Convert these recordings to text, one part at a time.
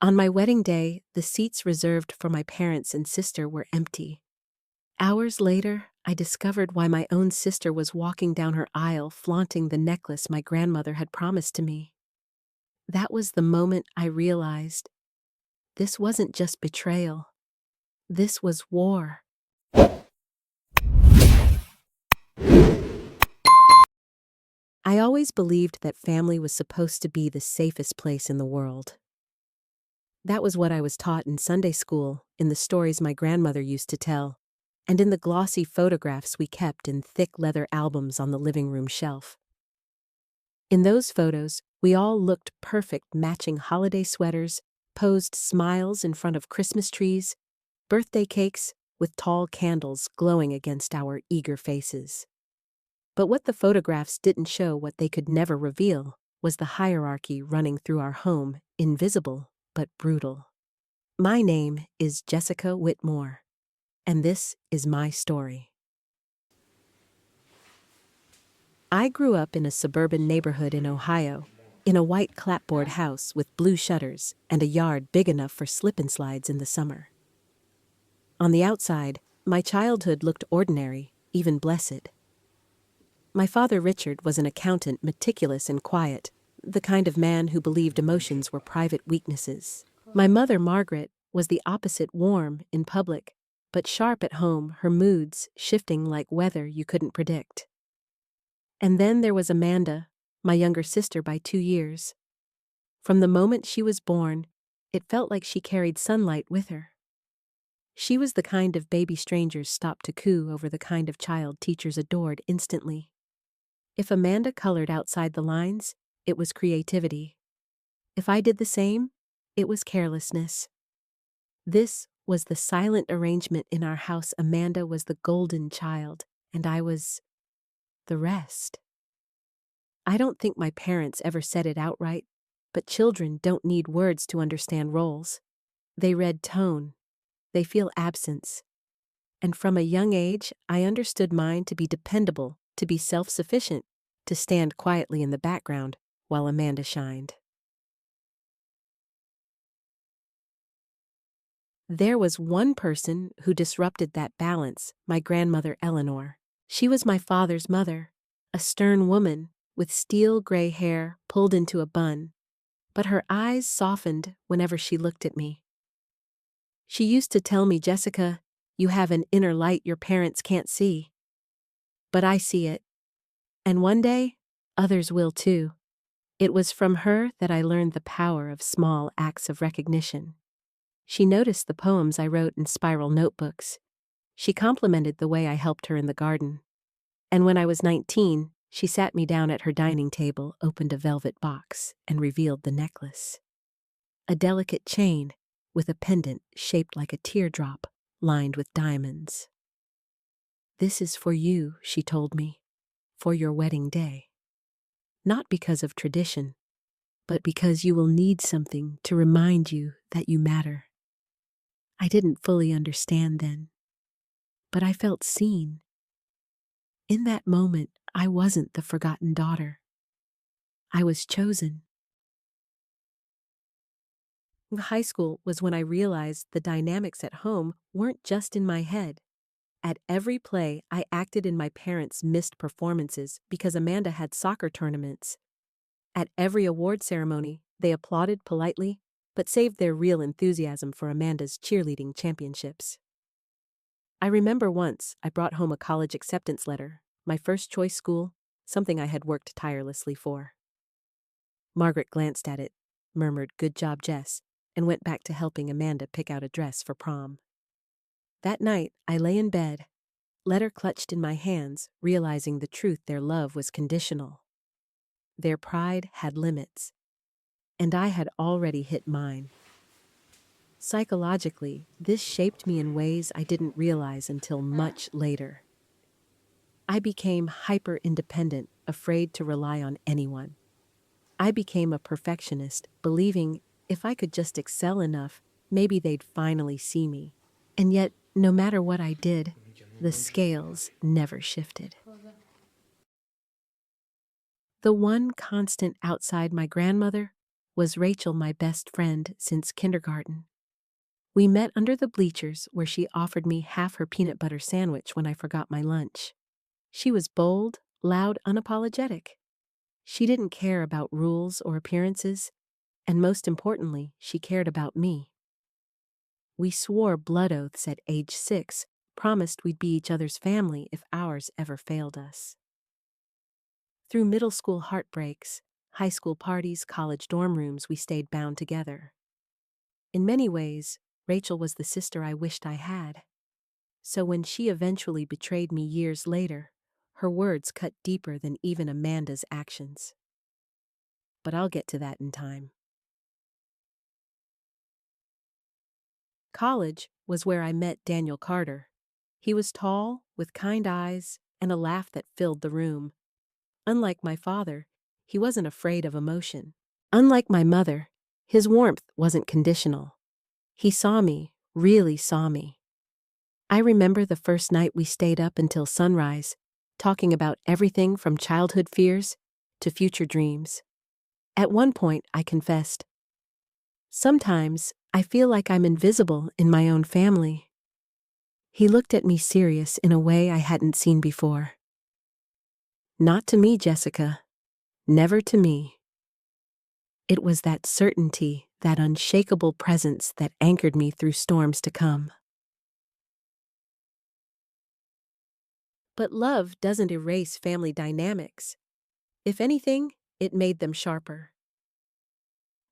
On my wedding day, the seats reserved for my parents and sister were empty. Hours later, I discovered why my own sister was walking down her aisle flaunting the necklace my grandmother had promised to me. That was the moment I realized this wasn't just betrayal. This was war. I always believed that family was supposed to be the safest place in the world. That was what I was taught in Sunday school, in the stories my grandmother used to tell, and in the glossy photographs we kept in thick leather albums on the living room shelf. In those photos, we all looked perfect, matching holiday sweaters, posed smiles in front of Christmas trees, birthday cakes with tall candles glowing against our eager faces. But what the photographs didn't show, what they could never reveal, was the hierarchy running through our home, invisible but brutal. My name is Jessica Whitmore, and this is my story. I grew up in a suburban neighborhood in Ohio, in a white clapboard house with blue shutters and a yard big enough for slip-and-slides in the summer. On the outside, my childhood looked ordinary, even blessed. My father, Richard, was an accountant, meticulous and quiet, the kind of man who believed emotions were private weaknesses. My mother, Margaret, was the opposite, warm in public, but sharp at home, her moods shifting like weather you couldn't predict. And then there was Amanda, my younger sister by 2 years. From the moment she was born, it felt like she carried sunlight with her. She was the kind of baby strangers stopped to coo over, the kind of child teachers adored instantly. If Amanda colored outside the lines, it was creativity. If I did the same, it was carelessness. This was the silent arrangement in our house. Amanda was the golden child, and I was the rest. I don't think my parents ever said it outright, but children don't need words to understand roles. They read tone. They feel absence. And from a young age, I understood mine to be dependable, to be self-sufficient, to stand quietly in the background while Amanda shined. There was one person who disrupted that balance, my grandmother Eleanor. She was my father's mother, a stern woman with steel gray hair pulled into a bun, but her eyes softened whenever she looked at me. She used to tell me, "Jessica, you have an inner light your parents can't see." But I see it. And one day, others will too. It was from her that I learned the power of small acts of recognition. She noticed the poems I wrote in spiral notebooks. She complimented the way I helped her in the garden. And when I was 19, she sat me down at her dining table, opened a velvet box, and revealed the necklace. A delicate chain with a pendant shaped like a teardrop, lined with diamonds. "This is for you," she told me, "for your wedding day. Not because of tradition, but because you will need something to remind you that you matter." I didn't fully understand then, but I felt seen. In that moment, I wasn't the forgotten daughter. I was chosen. High school was when I realized the dynamics at home weren't just in my head. At every play, I acted in my parents' missed performances because Amanda had soccer tournaments. At every award ceremony, they applauded politely, but saved their real enthusiasm for Amanda's cheerleading championships. I remember once I brought home a college acceptance letter, my first choice school, something I had worked tirelessly for. Margaret glanced at it, murmured, "Good job, Jess," and went back to helping Amanda pick out a dress for prom. That night, I lay in bed, letter clutched in my hands, realizing the truth: their love was conditional. Their pride had limits, and I had already hit mine. Psychologically, this shaped me in ways I didn't realize until much later. I became hyper-independent, afraid to rely on anyone. I became a perfectionist, believing if I could just excel enough, maybe they'd finally see me. And yet, no matter what I did, the scales never shifted. The one constant outside my grandmother was Rachel, my best friend since kindergarten. We met under the bleachers where she offered me half her peanut butter sandwich when I forgot my lunch. She was bold, loud, unapologetic. She didn't care about rules or appearances, and most importantly, she cared about me. We swore blood oaths at age 6, promised we'd be each other's family if ours ever failed us. Through middle school heartbreaks, high school parties, college dorm rooms, we stayed bound together. In many ways, Rachel was the sister I wished I had. So when she eventually betrayed me years later, her words cut deeper than even Amanda's actions. But I'll get to that in time. College was where I met Daniel Carter. He was tall, with kind eyes, and a laugh that filled the room. Unlike my father, he wasn't afraid of emotion. Unlike my mother, his warmth wasn't conditional. He saw me, really saw me. I remember the first night we stayed up until sunrise, talking about everything from childhood fears to future dreams. At one point, I confessed, "Sometimes I feel like I'm invisible in my own family." He looked at me serious in a way I hadn't seen before. "Not to me, Jessica. Never to me." It was that certainty, that unshakable presence that anchored me through storms to come. But love doesn't erase family dynamics. If anything, it made them sharper.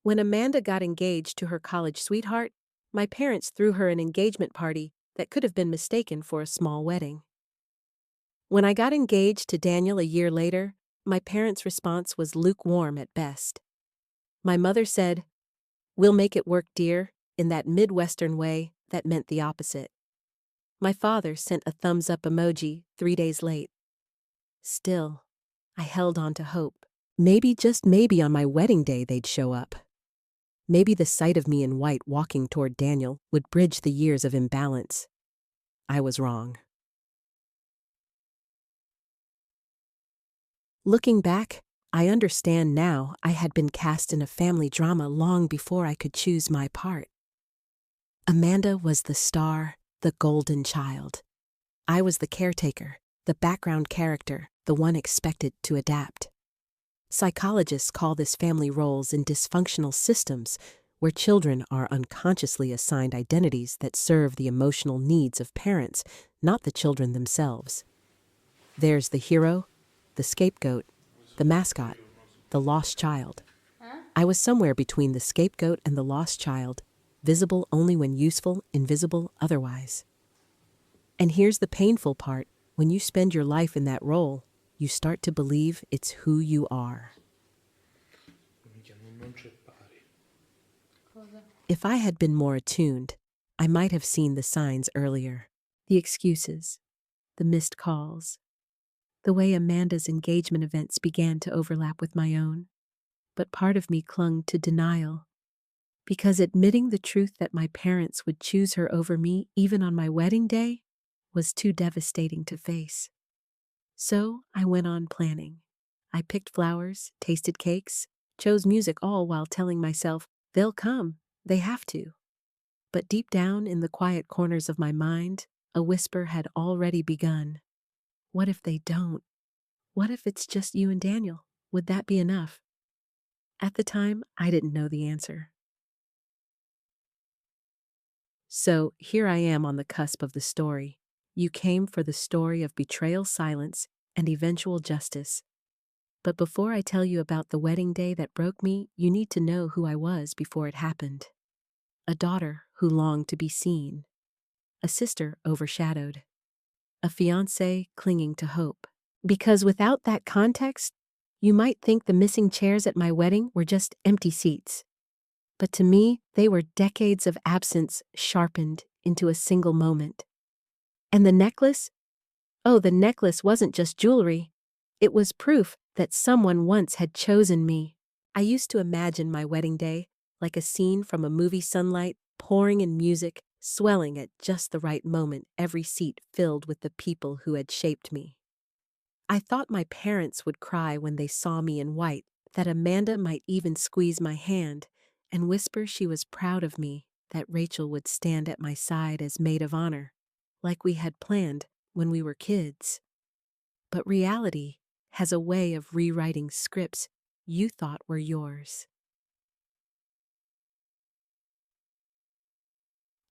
When Amanda got engaged to her college sweetheart, my parents threw her an engagement party that could have been mistaken for a small wedding. When I got engaged to Daniel a year later, my parents' response was lukewarm at best. My mother said, "We'll make it work, dear," in that Midwestern way that meant the opposite. My father sent a thumbs-up emoji 3 days late. Still, I held on to hope. Maybe, just maybe, on my wedding day they'd show up. Maybe the sight of me in white walking toward Daniel would bridge the years of imbalance. I was wrong. Looking back, I understand now I had been cast in a family drama long before I could choose my part. Amanda was the star, the golden child. I was the caretaker, the background character, the one expected to adapt. Psychologists call this family roles in dysfunctional systems, where children are unconsciously assigned identities that serve the emotional needs of parents, not the children themselves. There's the hero, the scapegoat, the mascot, the lost child. I was somewhere between the scapegoat and the lost child, visible only when useful, invisible otherwise. And here's the painful part: when you spend your life in that role, you start to believe it's who you are. If I had been more attuned, I might have seen the signs earlier. The excuses, the missed calls, the way Amanda's engagement events began to overlap with my own. But part of me clung to denial, because admitting the truth that my parents would choose her over me even on my wedding day was too devastating to face. So I went on planning. I picked flowers, tasted cakes, chose music, all while telling myself, they'll come, they have to. But deep down in the quiet corners of my mind, a whisper had already begun. What if they don't? What if it's just you and Daniel? Would that be enough? At the time, I didn't know the answer. So here I am on the cusp of the story. You came for the story of betrayal, silence, and eventual justice. But before I tell you about the wedding day that broke me, you need to know who I was before it happened. A daughter who longed to be seen. A sister overshadowed. A fiancé clinging to hope. Because without that context, you might think the missing chairs at my wedding were just empty seats. But to me, they were decades of absence sharpened into a single moment. And the necklace? Oh, the necklace wasn't just jewelry. It was proof that someone once had chosen me. I used to imagine my wedding day like a scene from a movie: sunlight, pouring in music, swelling at just the right moment, every seat filled with the people who had shaped me. I thought my parents would cry when they saw me in white, that Amanda might even squeeze my hand and whisper she was proud of me, that Rachel would stand at my side as maid of honor, like we had planned when we were kids. But reality has a way of rewriting scripts you thought were yours.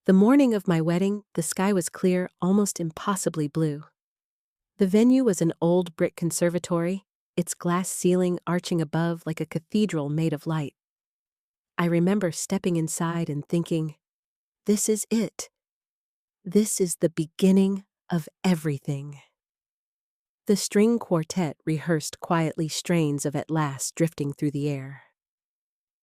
The morning of my wedding, the sky was clear, almost impossibly blue. The venue was an old brick conservatory, its glass ceiling arching above like a cathedral made of light. I remember stepping inside and thinking, this is it. This is the beginning of everything. The string quartet rehearsed quietly strains of At Last drifting through the air.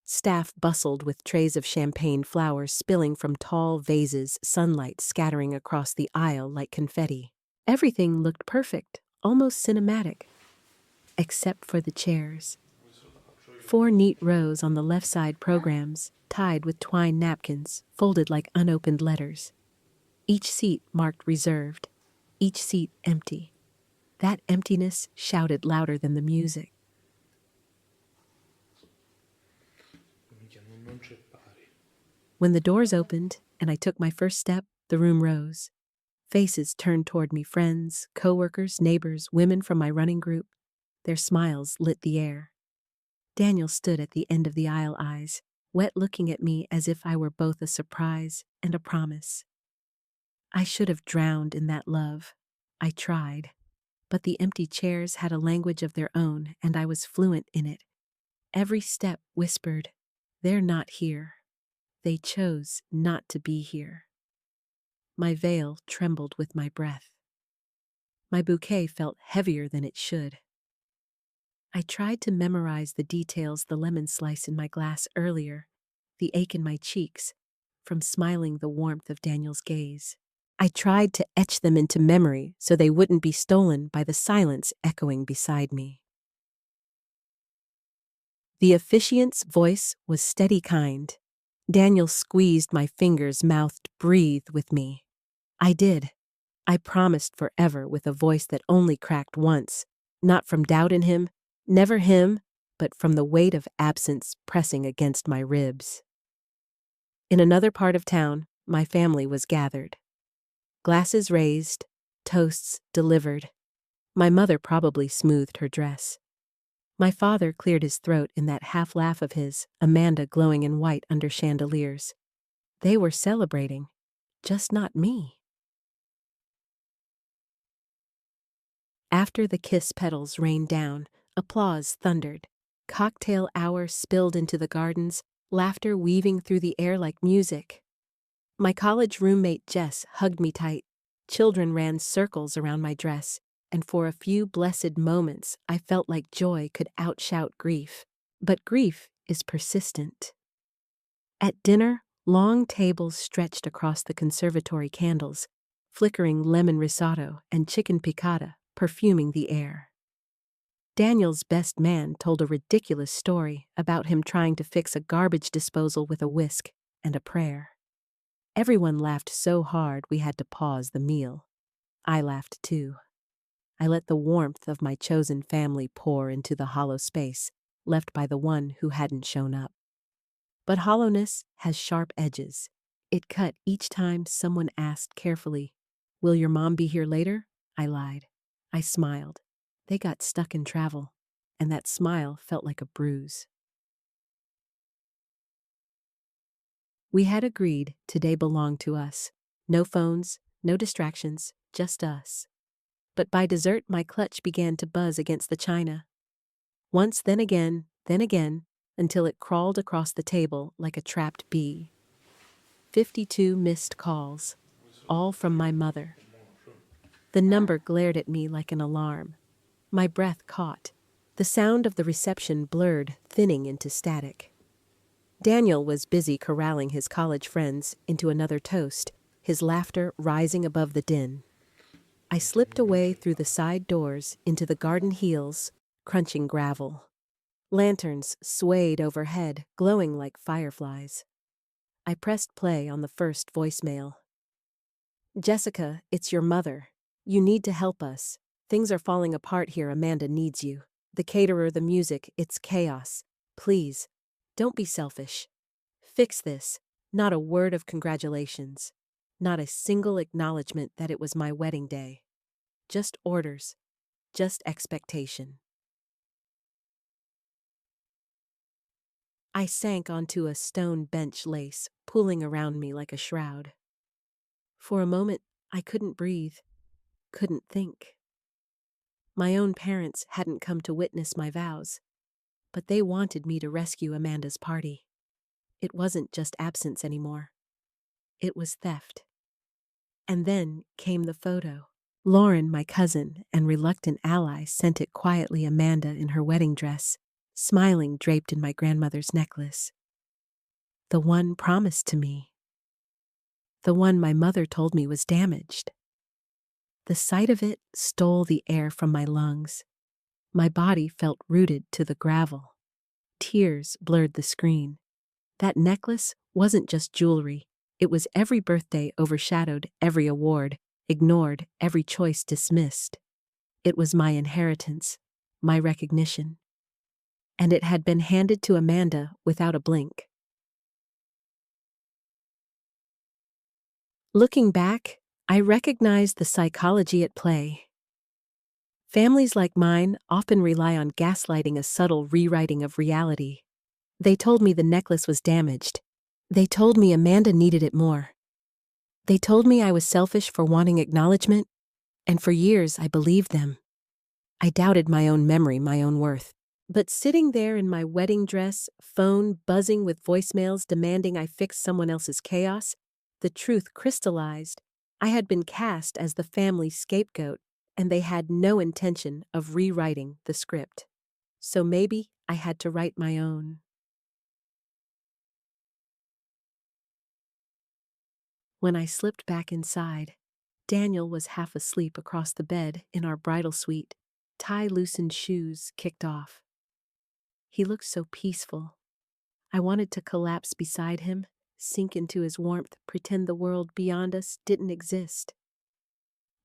Staff bustled with trays of champagne flowers spilling from tall vases, sunlight scattering across the aisle like confetti. Everything looked perfect, almost cinematic, except for the chairs. 4 neat rows on the left side programs, tied with twine napkins, folded like unopened letters. Each seat marked reserved, each seat empty. That emptiness shouted louder than the music. When the doors opened and I took my first step, the room rose. Faces turned toward me, friends, coworkers, neighbors, women from my running group. Their smiles lit the air. Daniel stood at the end of the aisle, eyes wet, looking at me as if I were both a surprise and a promise. I should have drowned in that love. I tried. But the empty chairs had a language of their own, and I was fluent in it. Every step whispered, they're not here. They chose not to be here. My veil trembled with my breath. My bouquet felt heavier than it should. I tried to memorize the details, the lemon slice in my glass earlier, the ache in my cheeks, from smiling the warmth of Daniel's gaze. I tried to etch them into memory so they wouldn't be stolen by the silence echoing beside me. The officiant's voice was steady, kind. Daniel squeezed my fingers, mouthed, breathe with me. I did. I promised forever with a voice that only cracked once, not from doubt in him, never him, but from the weight of absence pressing against my ribs. In another part of town, my family was gathered. Glasses raised, toasts delivered. My mother probably smoothed her dress. My father cleared his throat in that half laugh of his, Amanda glowing in white under chandeliers. They were celebrating, just not me. After the kiss petals rained down, applause thundered. Cocktail hour spilled into the gardens, laughter weaving through the air like music. My college roommate Jess hugged me tight. Children ran circles around my dress, and for a few blessed moments I felt like joy could outshout grief. But grief is persistent. At dinner, long tables stretched across the conservatory, candles, flickering lemon risotto and chicken piccata perfuming the air. Daniel's best man told a ridiculous story about him trying to fix a garbage disposal with a whisk and a prayer. Everyone laughed so hard we had to pause the meal. I laughed too. I let the warmth of my chosen family pour into the hollow space left by the one who hadn't shown up. But hollowness has sharp edges. It cut each time someone asked carefully, "Will your mom be here later?" I lied. I smiled. They got stuck in travel, and that smile felt like a bruise. We had agreed today belonged to us. No phones, no distractions, just us. But by dessert, my clutch began to buzz against the china. Once, then again, until it crawled across the table like a trapped bee. 52 missed calls, all from my mother. The number glared at me like an alarm. My breath caught. The sound of the reception blurred, thinning into static. Daniel was busy corralling his college friends into another toast, his laughter rising above the din. I slipped away through the side doors into the garden heels, crunching gravel. Lanterns swayed overhead, glowing like fireflies. I pressed play on the first voicemail. "Jessica, it's your mother. You need to help us. Things are falling apart here. Amanda needs you." The caterer, the music, it's chaos. Please, don't be selfish. Fix this. Not a word of congratulations. Not a single acknowledgement that it was my wedding day. Just orders. Just expectation. I sank onto a stone bench, lace pulling around me like a shroud. For a moment, I couldn't breathe, couldn't think. My own parents hadn't come to witness my vows, but they wanted me to rescue Amanda's party. It wasn't just absence anymore. It was theft. And then came the photo. Lauren, my cousin and reluctant ally, sent it quietly. Amanda in her wedding dress, smiling, draped in my grandmother's necklace. The one promised to me. The one my mother told me was damaged. The sight of it stole the air from my lungs. My body felt rooted to the gravel. Tears blurred the screen. That necklace wasn't just jewelry. It was every birthday overshadowed, every award ignored, every choice dismissed. It was my inheritance, my recognition. And it had been handed to Amanda without a blink. Looking back, I recognized the psychology at play. Families like mine often rely on gaslighting, a subtle rewriting of reality. They told me the necklace was damaged. They told me Amanda needed it more. They told me I was selfish for wanting acknowledgement, and for years I believed them. I doubted my own memory, my own worth. But sitting there in my wedding dress, phone buzzing with voicemails demanding I fix someone else's chaos, the truth crystallized. I had been cast as the family scapegoat, and they had no intention of rewriting the script. So maybe I had to write my own. When I slipped back inside, Daniel was half asleep across the bed in our bridal suite, tie-loosened shoes kicked off. He looked so peaceful. I wanted to collapse beside him, sink into his warmth, pretend the world beyond us didn't exist.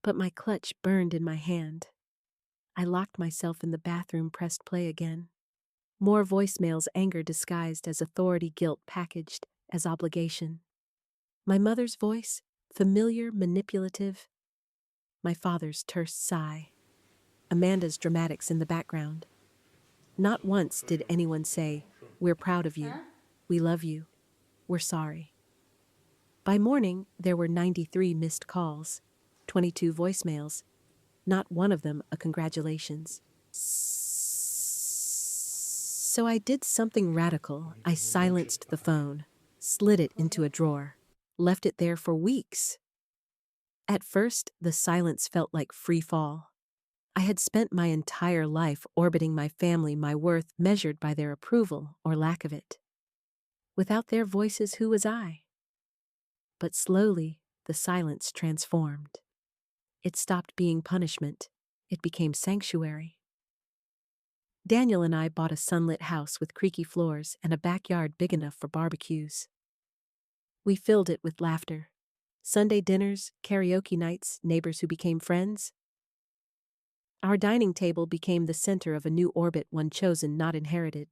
But my clutch burned in my hand. I locked myself in the bathroom, pressed play again. More voicemails, anger disguised as authority, guilt packaged as obligation. My mother's voice, familiar, manipulative. My father's terse sigh. Amanda's dramatics in the background. Not once did anyone say, "We're proud of you. We love you. We're sorry." By morning, there were 93 missed calls, 22 voicemails, not one of them a congratulations. So I did something radical. I silenced the phone, slid it into a drawer, left it there for weeks. At first, the silence felt like free fall. I had spent my entire life orbiting my family, my worth measured by their approval or lack of it. Without their voices, who was I? But slowly, the silence transformed. It stopped being punishment. It became sanctuary. Daniel and I bought a sunlit house with creaky floors and a backyard big enough for barbecues. We filled it with laughter. Sunday dinners, karaoke nights, neighbors who became friends. Our dining table became the center of a new orbit, one chosen, not inherited.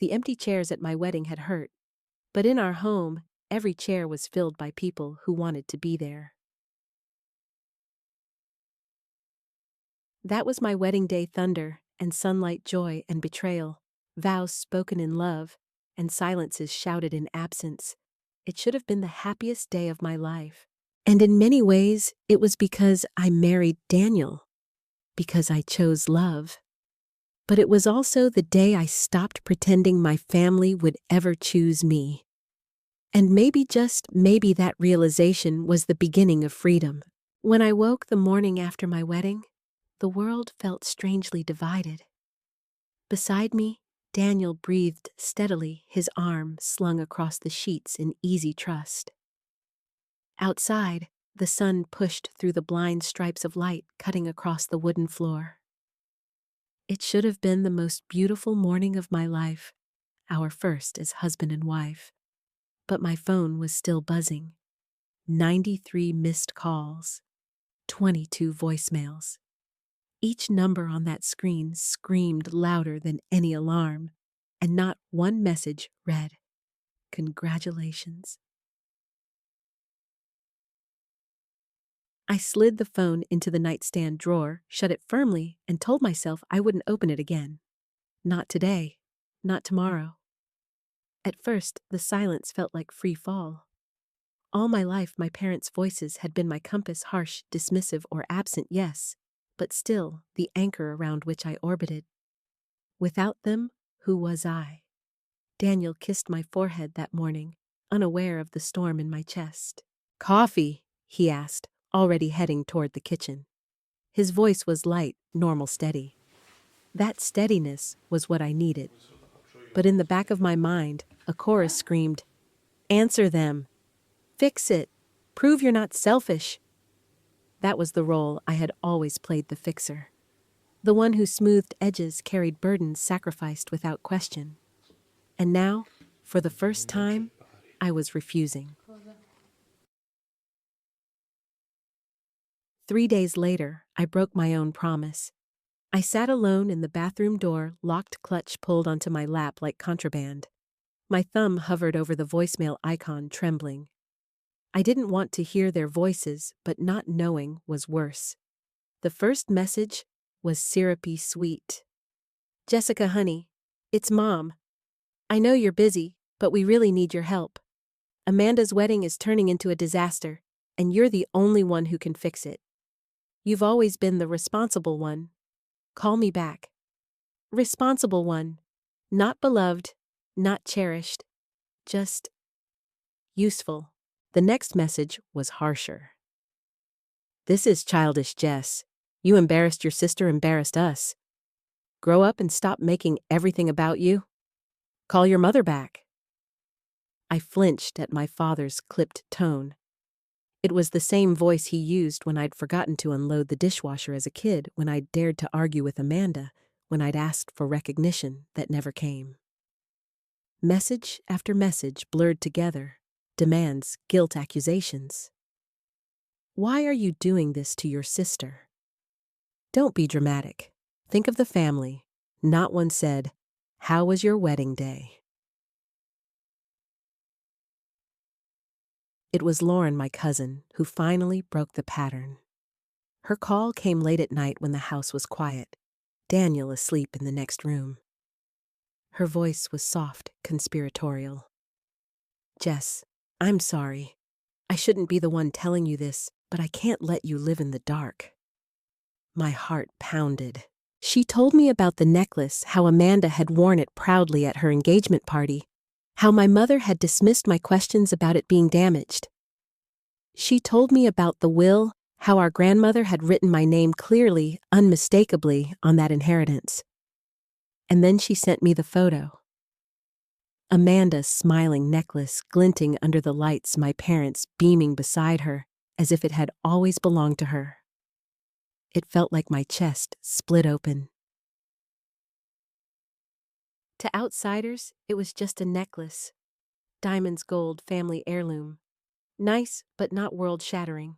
The empty chairs at my wedding had hurt, but in our home, every chair was filled by people who wanted to be there. That was my wedding day: thunder and sunlight, joy and betrayal, vows spoken in love and silences shouted in absence. It should have been the happiest day of my life. And in many ways, it was because I married Daniel, because I chose love. But it was also the day I stopped pretending my family would ever choose me. And maybe, just maybe, that realization was the beginning of freedom. When I woke the morning after my wedding, the world felt strangely divided. Beside me, Daniel breathed steadily, his arm slung across the sheets in easy trust. Outside, the sun pushed through the blind stripes of light cutting across the wooden floor. It should have been the most beautiful morning of my life, our first as husband and wife. But my phone was still buzzing. 93 missed calls, 22 voicemails. Each number on that screen screamed louder than any alarm, and not one message read, "Congratulations." I slid the phone into the nightstand drawer, shut it firmly, and told myself I wouldn't open it again. Not today. Not tomorrow. At first, the silence felt like free fall. All my life, my parents' voices had been my compass, harsh, dismissive, or absent, yes, but still the anchor around which I orbited. Without them, who was I? Daniel kissed my forehead that morning, unaware of the storm in my chest. "Coffee?" he asked, already heading toward the kitchen. His voice was light, normal, steady. That steadiness was what I needed. But in the back of my mind, a chorus screamed, "Answer them. Fix it. Prove you're not selfish." That was the role I had always played, the fixer. The one who smoothed edges, carried burdens, sacrificed without question. And now, for the first time, I was refusing. 3 days later, I broke my own promise. I sat alone in the bathroom door, locked clutch pulled onto my lap like contraband. My thumb hovered over the voicemail icon, trembling. I didn't want to hear their voices, but not knowing was worse. The first message was syrupy sweet. "Jessica, honey, it's Mom. I know you're busy, but we really need your help. Amanda's wedding is turning into a disaster, and you're the only one who can fix it. You've always been the responsible one. Call me back. Responsible one. Not beloved, not cherished, just useful." The next message was harsher. "This is childish, Jess. You embarrassed your sister, embarrassed us. Grow up and stop making everything about you. Call your mother back." I flinched at my father's clipped tone. It was the same voice he used when I'd forgotten to unload the dishwasher as a kid, when I'd dared to argue with Amanda, when I'd asked for recognition that never came. Message after message blurred together, demands, guilt, accusations. "Why are you doing this to your sister? Don't be dramatic. Think of the family." Not one said, "How was your wedding day?" It was Lauren, my cousin, who finally broke the pattern. Her call came late at night when the house was quiet, Daniel asleep in the next room. Her voice was soft, conspiratorial. "Jess, I'm sorry. I shouldn't be the one telling you this, but I can't let you live in the dark." My heart pounded. She told me about the necklace, how Amanda had worn it proudly at her engagement party, how my mother had dismissed my questions about it being damaged. She told me about the will, how our grandmother had written my name clearly, unmistakably, on that inheritance. And then she sent me the photo. Amanda's smiling necklace glinting under the lights, my parents beaming beside her, as if it had always belonged to her. It felt like my chest split open. To outsiders, it was just a necklace. Diamonds, gold, family heirloom. Nice, but not world-shattering.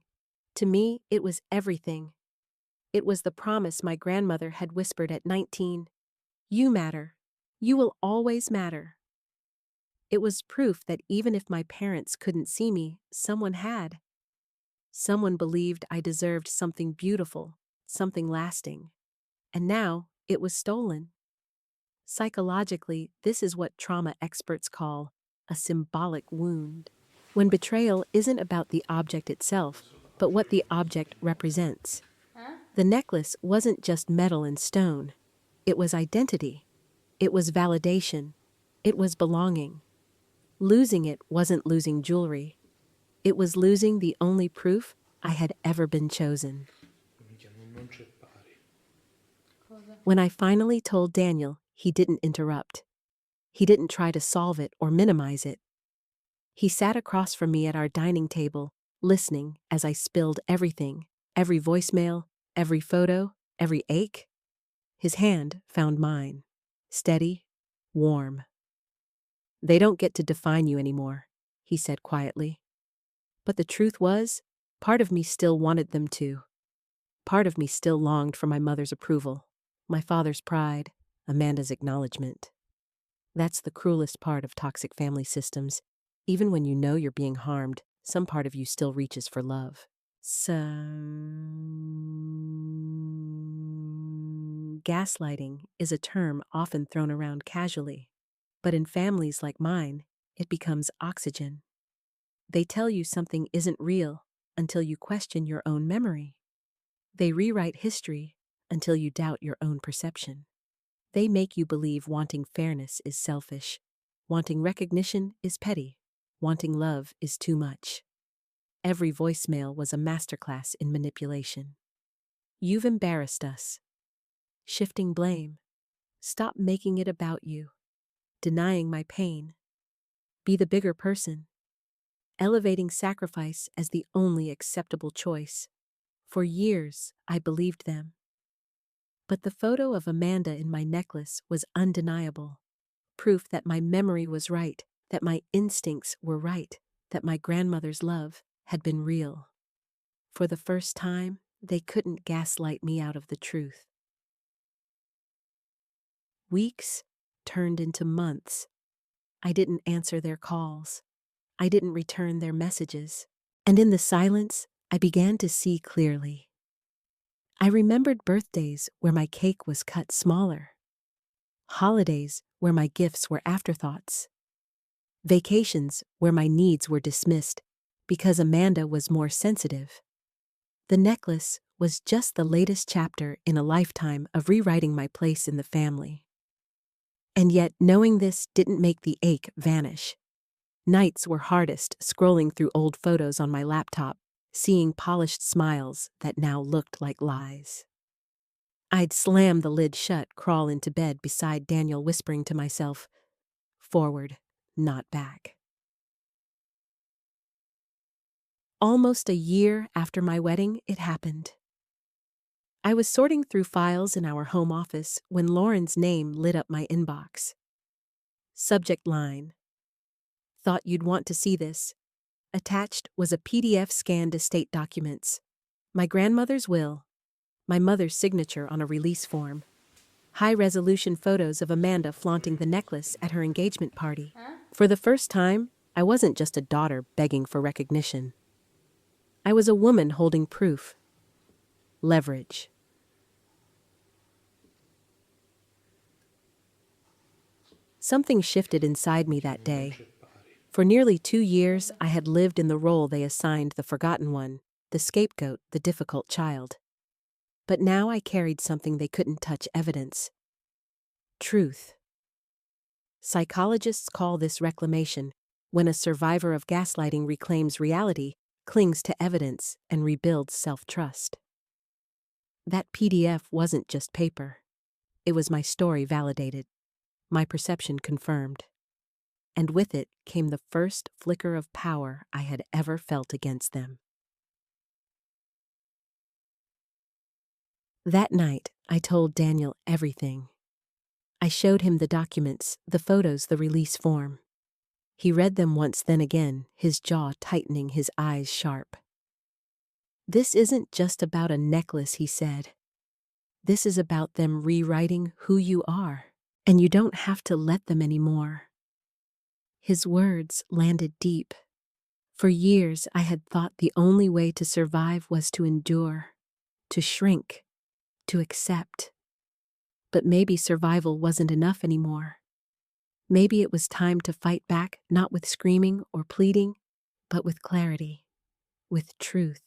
To me, it was everything. It was the promise my grandmother had whispered at 19. "You matter. You will always matter." It was proof that even if my parents couldn't see me, someone had. Someone believed I deserved something beautiful, something lasting. And now, it was stolen. Psychologically, this is what trauma experts call a symbolic wound. When betrayal isn't about the object itself, but what the object represents. The necklace wasn't just metal and stone. It was identity. It was validation. It was belonging. Losing it wasn't losing jewelry. It was losing the only proof I had ever been chosen. When I finally told Daniel, he didn't interrupt. He didn't try to solve it or minimize it. He sat across from me at our dining table, listening as I spilled everything, every voicemail, every photo, every ache. His hand found mine, steady, warm. "They don't get to define you anymore," he said quietly. But the truth was, part of me still wanted them to. Part of me still longed for my mother's approval, my father's pride, Amanda's acknowledgement. That's the cruelest part of toxic family systems. Even when you know you're being harmed, some part of you still reaches for love. So, gaslighting is a term often thrown around casually. But in families like mine, it becomes oxygen. They tell you something isn't real until you question your own memory. They rewrite history until you doubt your own perception. They make you believe wanting fairness is selfish, wanting recognition is petty, wanting love is too much. Every voicemail was a masterclass in manipulation. You've embarrassed us. Shifting blame. Stop making it about you. Denying my pain. Be the bigger person. Elevating sacrifice as the only acceptable choice. For years, I believed them. But the photo of Amanda in my necklace was undeniable. Proof that my memory was right, that my instincts were right, that my grandmother's love had been real. For the first time, they couldn't gaslight me out of the truth. Weeks turned into months. I didn't answer their calls. I didn't return their messages. And in the silence, I began to see clearly. I remembered birthdays where my cake was cut smaller. Holidays where my gifts were afterthoughts. Vacations where my needs were dismissed because Amanda was more sensitive. The necklace was just the latest chapter in a lifetime of rewriting my place in the family. And yet, knowing this didn't make the ache vanish. Nights were hardest scrolling through old photos on my laptop, seeing polished smiles that now looked like lies. I'd slam the lid shut, crawl into bed beside Daniel, whispering to myself, "Forward, not back." Almost a year after my wedding, it happened. I was sorting through files in our home office when Lauren's name lit up my inbox. Subject line: "Thought you'd want to see this." Attached was a PDF scanned estate documents, my grandmother's will, my mother's signature on a release form, high-resolution photos of Amanda flaunting the necklace at her engagement party. For the first time, I wasn't just a daughter begging for recognition. I was a woman holding proof. Leverage. Something shifted inside me that day. For nearly 2 years, I had lived in the role they assigned the forgotten one, the scapegoat, the difficult child. But now I carried something they couldn't touch: evidence. Truth. Psychologists call this reclamation, when a survivor of gaslighting reclaims reality, clings to evidence, and rebuilds self-trust. That PDF wasn't just paper. It was my story validated, my perception confirmed. And with it came the first flicker of power I had ever felt against them. That night, I told Daniel everything. I showed him the documents, the photos, the release form. He read them once, then again, his jaw tightening, his eyes sharp. "This isn't just about a necklace," he said. "This is about them rewriting who you are, and you don't have to let them anymore." His words landed deep. For years, I had thought the only way to survive was to endure, to shrink, to accept. But maybe survival wasn't enough anymore. Maybe it was time to fight back, not with screaming or pleading, but with clarity, with truth.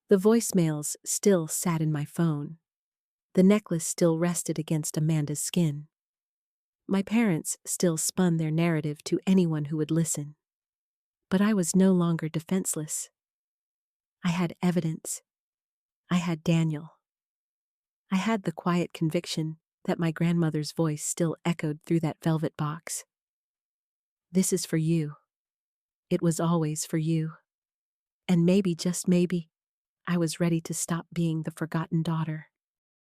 The voicemails still sat in my phone. The necklace still rested against Amanda's skin. My parents still spun their narrative to anyone who would listen. But I was no longer defenseless. I had evidence. I had Daniel. I had the quiet conviction that my grandmother's voice still echoed through that velvet box. "This is for you. It was always for you." And maybe, just maybe, I was ready to stop being the forgotten daughter.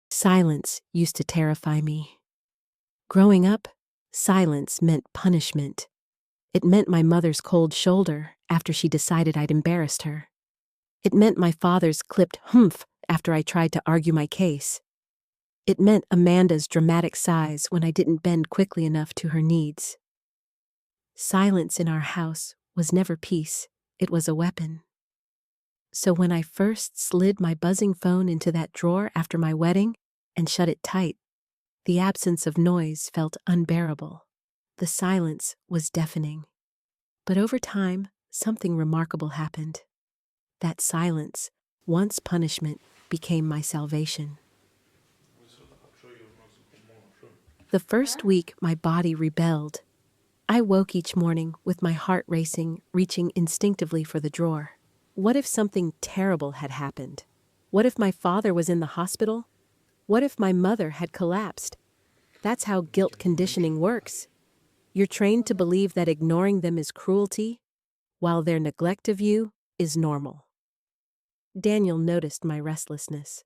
Silence used to terrify me. Growing up, silence meant punishment. It meant my mother's cold shoulder after she decided I'd embarrassed her. It meant my father's clipped humph after I tried to argue my case. It meant Amanda's dramatic sighs when I didn't bend quickly enough to her needs. Silence in our house was never peace, it was a weapon. So when I first slid my buzzing phone into that drawer after my wedding and shut it tight, the absence of noise felt unbearable. The silence was deafening. But over time, something remarkable happened. That silence, once punishment, became my salvation. The first week, my body rebelled. I woke each morning with my heart racing, reaching instinctively for the drawer. What if something terrible had happened? What if my father was in the hospital? What if my mother had collapsed? That's how guilt conditioning works. You're trained to believe that ignoring them is cruelty, while their neglect of you is normal. Daniel noticed my restlessness.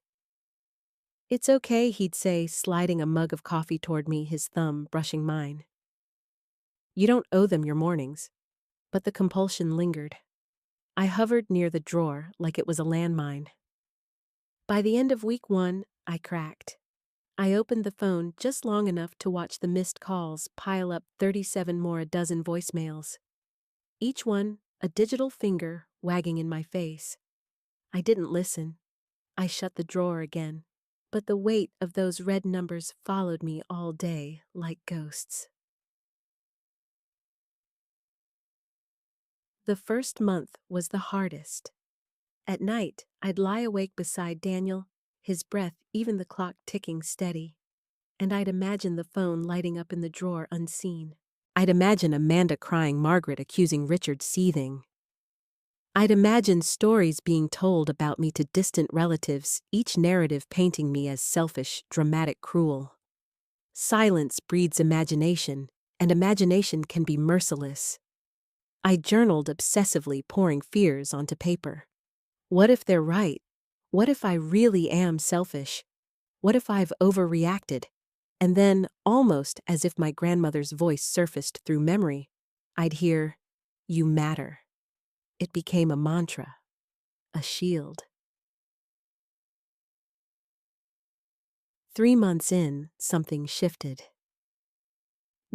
"It's okay," he'd say, sliding a mug of coffee toward me, his thumb brushing mine. "You don't owe them your mornings." But the compulsion lingered. I hovered near the drawer like it was a landmine. By the end of week 1, I cracked. I opened the phone just long enough to watch the missed calls pile up 37 more a dozen voicemails. Each one a digital finger wagging in my face. I didn't listen. I shut the drawer again. But the weight of those red numbers followed me all day like ghosts. The first month was the hardest. At night, I'd lie awake beside Daniel, his breath, even the clock ticking steady. And I'd imagine the phone lighting up in the drawer unseen. I'd imagine Amanda crying, Margaret accusing Richard, seething. I'd imagine stories being told about me to distant relatives, each narrative painting me as selfish, dramatic, cruel. Silence breeds imagination, and imagination can be merciless. I journaled obsessively, pouring fears onto paper. What if they're right? What if I really am selfish? What if I've overreacted? And then, almost as if my grandmother's voice surfaced through memory, I'd hear, "You matter." It became a mantra, a shield. 3 months in, something shifted.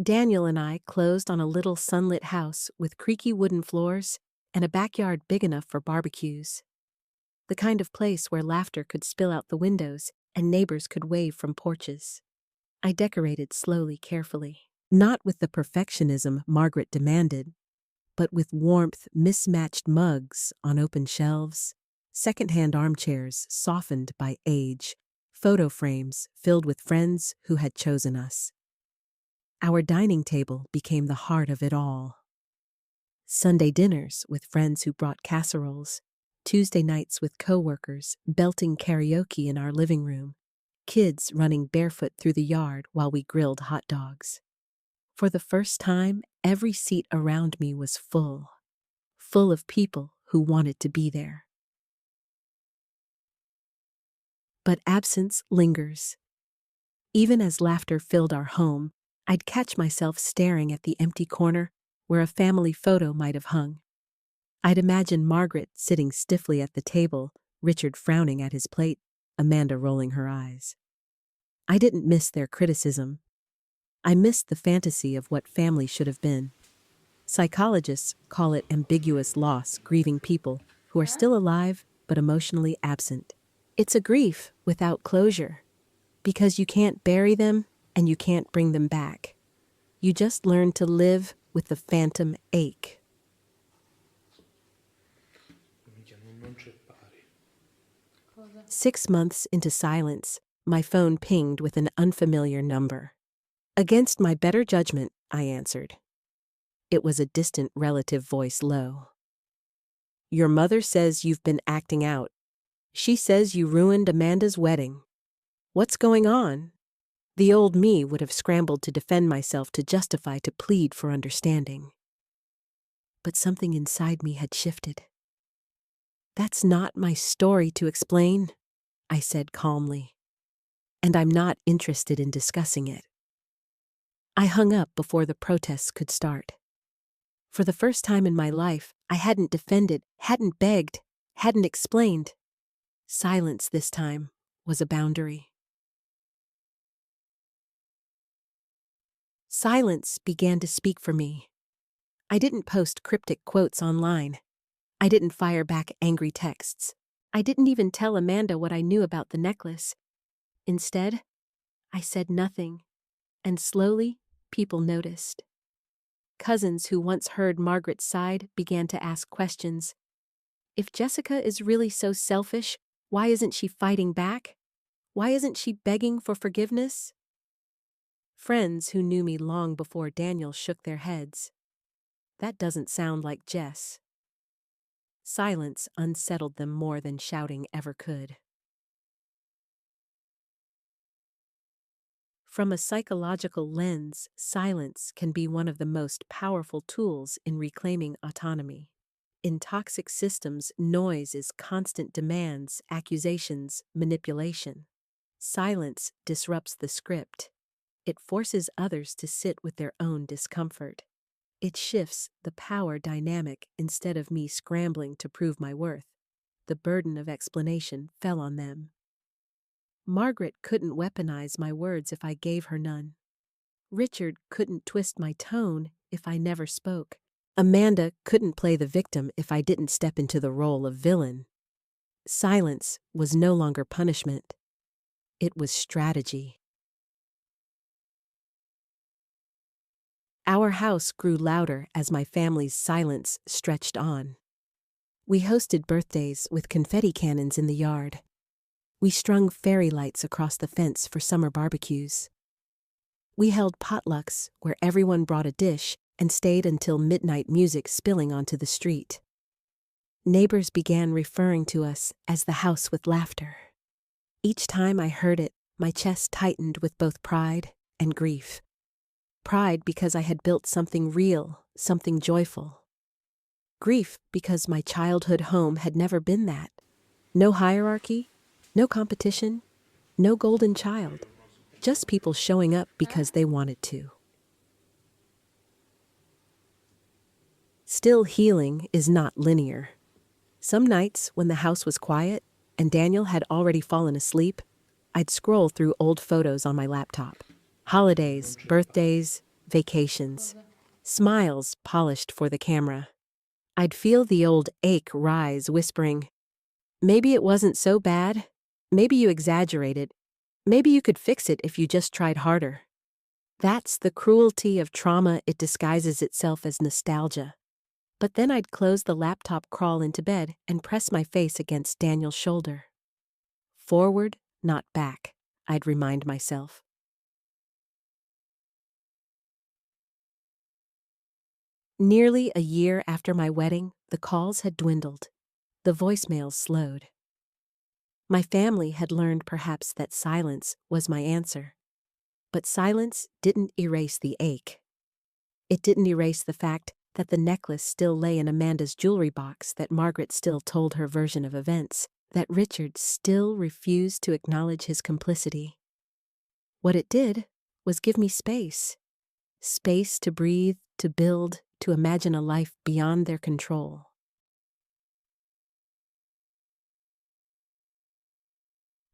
Daniel and I closed on a little sunlit house with creaky wooden floors and a backyard big enough for barbecues. The kind of place where laughter could spill out the windows and neighbors could wave from porches. I decorated slowly, carefully, not with the perfectionism Margaret demanded, but with warmth, mismatched mugs on open shelves, secondhand armchairs softened by age, photo frames filled with friends who had chosen us. Our dining table became the heart of it all. Sunday dinners with friends who brought casseroles, Tuesday nights with coworkers belting karaoke in our living room, kids running barefoot through the yard while we grilled hot dogs. For the first time, every seat around me was full of people who wanted to be there. But absence lingers. Even as laughter filled our home, I'd catch myself staring at the empty corner where a family photo might have hung. I'd imagine Margaret sitting stiffly at the table, Richard frowning at his plate, Amanda rolling her eyes. I didn't miss their criticism. I missed the fantasy of what family should have been. Psychologists call it ambiguous loss, grieving people who are still alive but emotionally absent. It's a grief without closure, because you can't bury them and you can't bring them back. You just learn to live with the phantom ache. Non c'è pari. 6 months into silence, my phone pinged with an unfamiliar number. Against my better judgment, I answered. It was a distant relative voice, low. "Your mother says you've been acting out. She says you ruined Amanda's wedding. What's going on?" The old me would have scrambled to defend myself, to justify, to plead for understanding. But something inside me had shifted. "That's not my story to explain," I said calmly. "And I'm not interested in discussing it." I hung up before the protests could start. For the first time in my life, I hadn't defended, hadn't begged, hadn't explained. Silence this time was a boundary. Silence began to speak for me. I didn't post cryptic quotes online. I didn't fire back angry texts. I didn't even tell Amanda what I knew about the necklace. Instead, I said nothing, and slowly, people noticed. Cousins who once heard Margaret's side began to ask questions. If Jessica is really so selfish, why isn't she fighting back? Why isn't she begging for forgiveness? Friends who knew me long before Daniel shook their heads. That doesn't sound like Jess. Silence unsettled them more than shouting ever could. From a psychological lens, silence can be one of the most powerful tools in reclaiming autonomy. In toxic systems, noise is constant demands, accusations, manipulation. Silence disrupts the script. It forces others to sit with their own discomfort. It shifts the power dynamic instead of me scrambling to prove my worth. The burden of explanation fell on them. Margaret couldn't weaponize my words if I gave her none. Richard couldn't twist my tone if I never spoke. Amanda couldn't play the victim if I didn't step into the role of villain. Silence was no longer punishment. It was strategy. Our house grew louder as my family's silence stretched on. We hosted birthdays with confetti cannons in the yard. We strung fairy lights across the fence for summer barbecues. We held potlucks where everyone brought a dish and stayed until midnight music spilling onto the street. Neighbors began referring to us as the house with laughter. Each time I heard it, my chest tightened with both pride and grief. Pride because I had built something real, something joyful. Grief because my childhood home had never been that. No hierarchy, no competition, no golden child. Just people showing up because they wanted to. Still, healing is not linear. Some nights when the house was quiet and Daniel had already fallen asleep, I'd scroll through old photos on my laptop. Holidays, birthdays, vacations. Smiles polished for the camera. I'd feel the old ache rise, whispering, maybe it wasn't so bad. Maybe you exaggerated. Maybe you could fix it if you just tried harder. That's the cruelty of trauma. It disguises itself as nostalgia. But then I'd close the laptop, crawl into bed, and press my face against Daniel's shoulder. Forward, not back, I'd remind myself. Nearly a year after my wedding, the calls had dwindled. The voicemails slowed. My family had learned perhaps that silence was my answer. But silence didn't erase the ache. It didn't erase the fact that the necklace still lay in Amanda's jewelry box, that Margaret still told her version of events, that Richard still refused to acknowledge his complicity. What it did was give me space. Space to breathe, to build, to imagine a life beyond their control.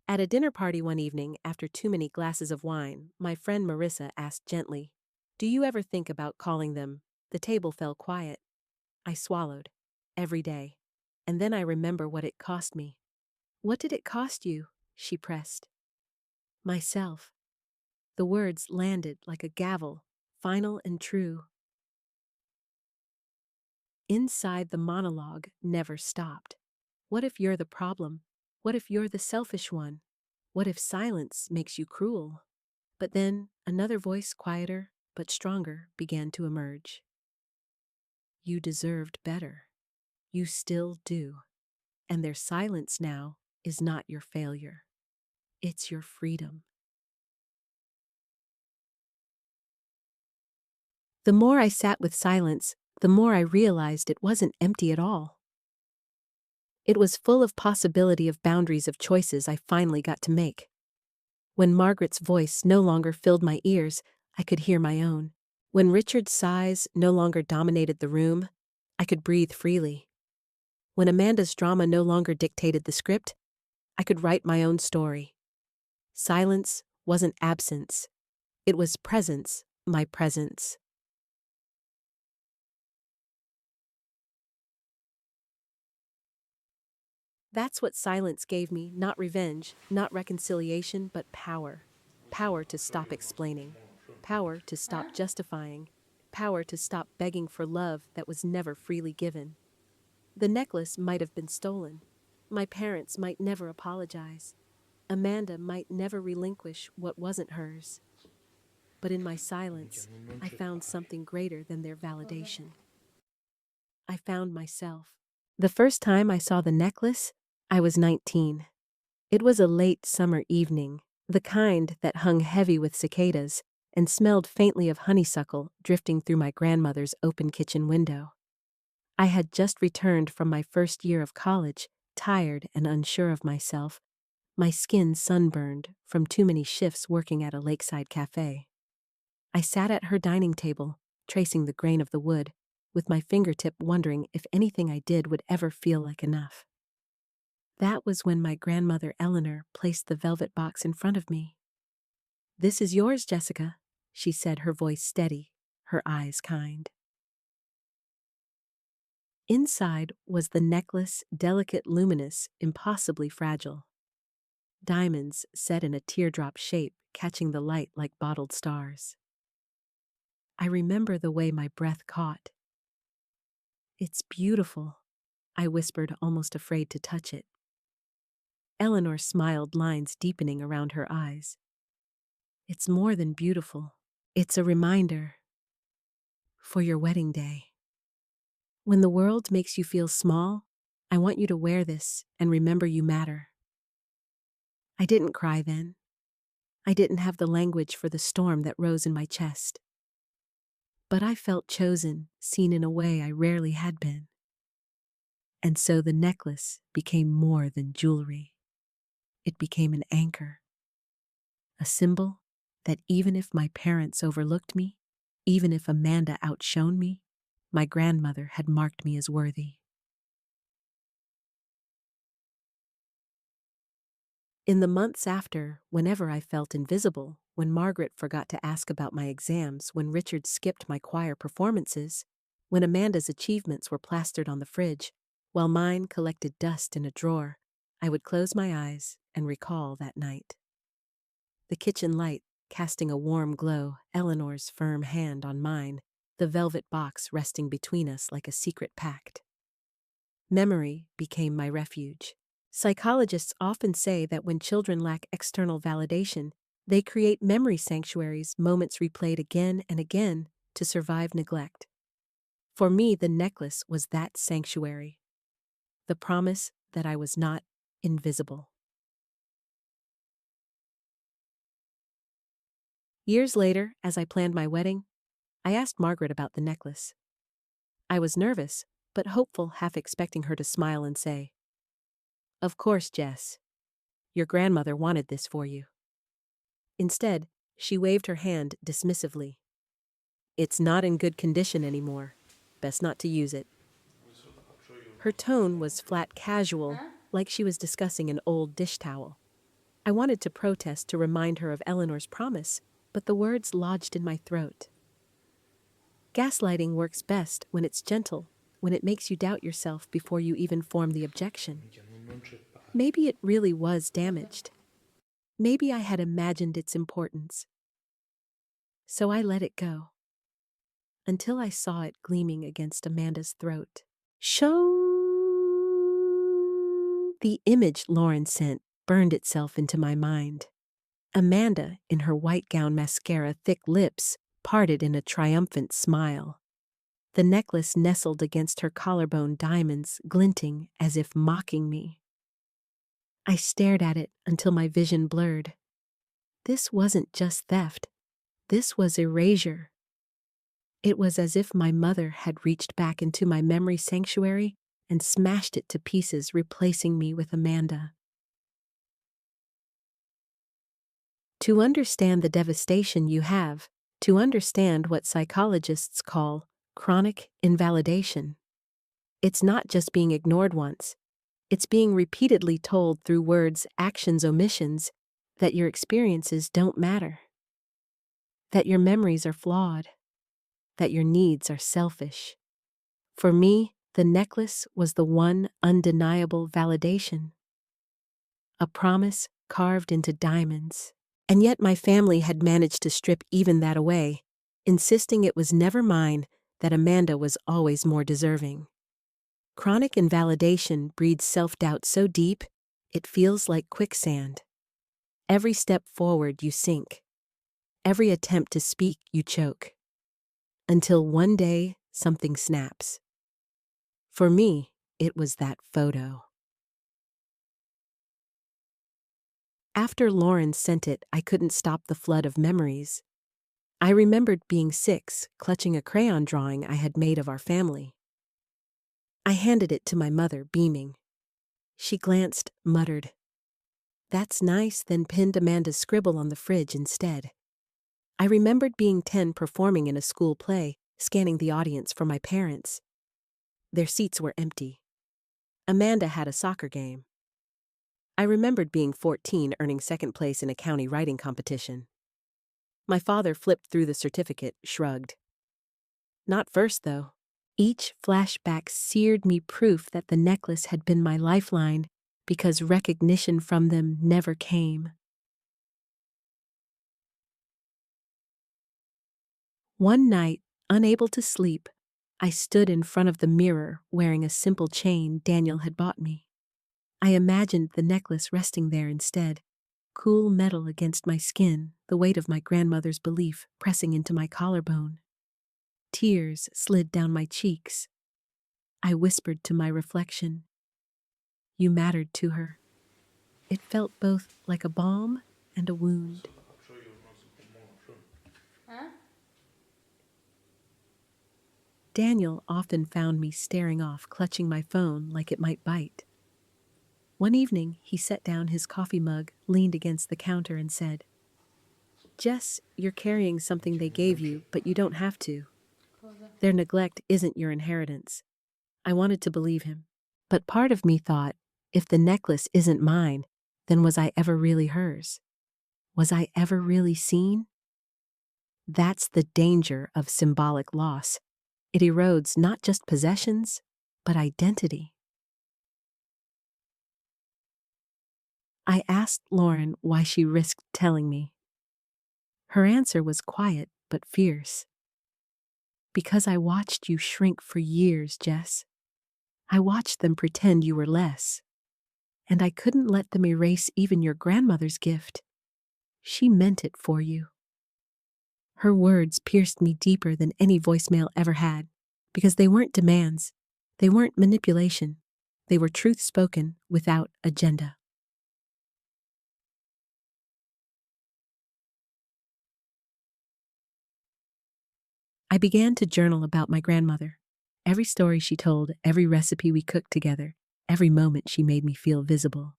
At a dinner party one evening, after too many glasses of wine, my friend Marissa asked gently, "Do you ever think about calling them?" The table fell quiet. I swallowed. Every day. And then I remember what it cost me. "What did it cost you?" she pressed. "Myself." The words landed like a gavel, final and true. Inside, the monologue never stopped. What if you're the problem? What if you're the selfish one? What if silence makes you cruel? But then another voice, quieter but stronger, began to emerge. You deserved better. You still do. And their silence now is not your failure. It's your freedom. The more I sat with silence, the more I realized it wasn't empty at all. It was full of possibility, of boundaries, of choices I finally got to make. When Margaret's voice no longer filled my ears, I could hear my own. When Richard's sighs no longer dominated the room, I could breathe freely. When Amanda's drama no longer dictated the script, I could write my own story. Silence wasn't absence. It was presence, my presence. That's what silence gave me, not revenge, not reconciliation, but power. Power to stop explaining. Power to stop justifying. Power to stop begging for love that was never freely given. The necklace might have been stolen. My parents might never apologize. Amanda might never relinquish what wasn't hers. But in my silence, I found something greater than their validation. I found myself. The first time I saw the necklace, I was 19. It was a late summer evening, the kind that hung heavy with cicadas and smelled faintly of honeysuckle drifting through my grandmother's open kitchen window. I had just returned from my first year of college, tired and unsure of myself, my skin sunburned from too many shifts working at a lakeside cafe. I sat at her dining table, tracing the grain of the wood, with my fingertip wondering if anything I did would ever feel like enough. That was when my grandmother Eleanor placed the velvet box in front of me. "This is yours, Jessica," she said, her voice steady, her eyes kind. Inside was the necklace, delicate, luminous, impossibly fragile. Diamonds set in a teardrop shape, catching the light like bottled stars. I remember the way my breath caught. "It's beautiful," I whispered, almost afraid to touch it. Eleanor smiled, lines deepening around her eyes. "It's more than beautiful. It's a reminder for your wedding day. When the world makes you feel small, I want you to wear this and remember you matter." I didn't cry then. I didn't have the language for the storm that rose in my chest. But I felt chosen, seen in a way I rarely had been. And so the necklace became more than jewelry. It became an anchor, a symbol that even if my parents overlooked me, even if Amanda outshone me, my grandmother had marked me as worthy. In the months after, whenever I felt invisible, when Margaret forgot to ask about my exams, when Richard skipped my choir performances, when Amanda's achievements were plastered on the fridge, while mine collected dust in a drawer, I would close my eyes and recall that night. The kitchen light casting a warm glow, Eleanor's firm hand on mine, the velvet box resting between us like a secret pact. Memory became my refuge. Psychologists often say that when children lack external validation, they create memory sanctuaries, moments replayed again and again to survive neglect. For me, the necklace was that sanctuary, the promise that I was not invisible. Years later, as I planned my wedding, I asked Margaret about the necklace. I was nervous, but hopeful, half expecting her to smile and say, "Of course, Jess. Your grandmother wanted this for you." Instead, she waved her hand dismissively. "It's not in good condition anymore. Best not to use it." Her tone was flat casual, like she was discussing an old dish towel. I wanted to protest to remind her of Eleanor's promise, but the words lodged in my throat. Gaslighting works best when it's gentle, when it makes you doubt yourself before you even form the objection. Maybe it really was damaged. Maybe I had imagined its importance. So I let it go, until I saw it gleaming against Amanda's throat. Show! The image Lauren sent burned itself into my mind. Amanda, in her white gown, mascara, thick lips, parted in a triumphant smile. The necklace nestled against her collarbone, diamonds glinting as if mocking me. I stared at it until my vision blurred. This wasn't just theft. This was erasure. It was as if my mother had reached back into my memory sanctuary and smashed it to pieces, replacing me with Amanda. To understand the devastation you have to understand what psychologists call chronic invalidation. It's not just being ignored once, it's being repeatedly told through words, actions, omissions that your experiences don't matter, that your memories are flawed, that your needs are selfish. For me, the necklace was the one undeniable validation, a promise carved into diamonds. And yet my family had managed to strip even that away, insisting it was never mine, that Amanda was always more deserving. Chronic invalidation breeds self-doubt so deep, it feels like quicksand. Every step forward you sink. Every attempt to speak you choke. Until one day, something snaps. For me, it was that photo. After Lauren sent it, I couldn't stop the flood of memories. I remembered being 6, clutching a crayon drawing I had made of our family. I handed it to my mother, beaming. She glanced, muttered, "That's nice," then pinned Amanda's scribble on the fridge instead. I remembered being 10, performing in a school play, scanning the audience for my parents. Their seats were empty. Amanda had a soccer game. I remembered being 14, earning 2nd place in a county writing competition. My father flipped through the certificate, shrugged. Not first, though. Each flashback seared me proof that the necklace had been my lifeline, because recognition from them never came. One night, unable to sleep, I stood in front of the mirror wearing a simple chain Daniel had bought me. I imagined the necklace resting there instead, cool metal against my skin, the weight of my grandmother's belief pressing into my collarbone. Tears slid down my cheeks. I whispered to my reflection, "You mattered to her." It felt both like a balm and a wound. Daniel often found me staring off, clutching my phone like it might bite. One evening, he set down his coffee mug, leaned against the counter, and said, "Jess, you're carrying something they gave you, but you don't have to. Their neglect isn't your inheritance." I wanted to believe him, but part of me thought, if the necklace isn't mine, then was I ever really hers? Was I ever really seen? That's the danger of symbolic loss. It erodes not just possessions, but identity. I asked Lauren why she risked telling me. Her answer was quiet but fierce. "Because I watched you shrink for years, Jess. I watched them pretend you were less. And I couldn't let them erase even your grandmother's gift. She meant it for you." Her words pierced me deeper than any voicemail ever had, because they weren't demands, they weren't manipulation, they were truth spoken without agenda. I began to journal about my grandmother. Every story she told, every recipe we cooked together, every moment she made me feel visible.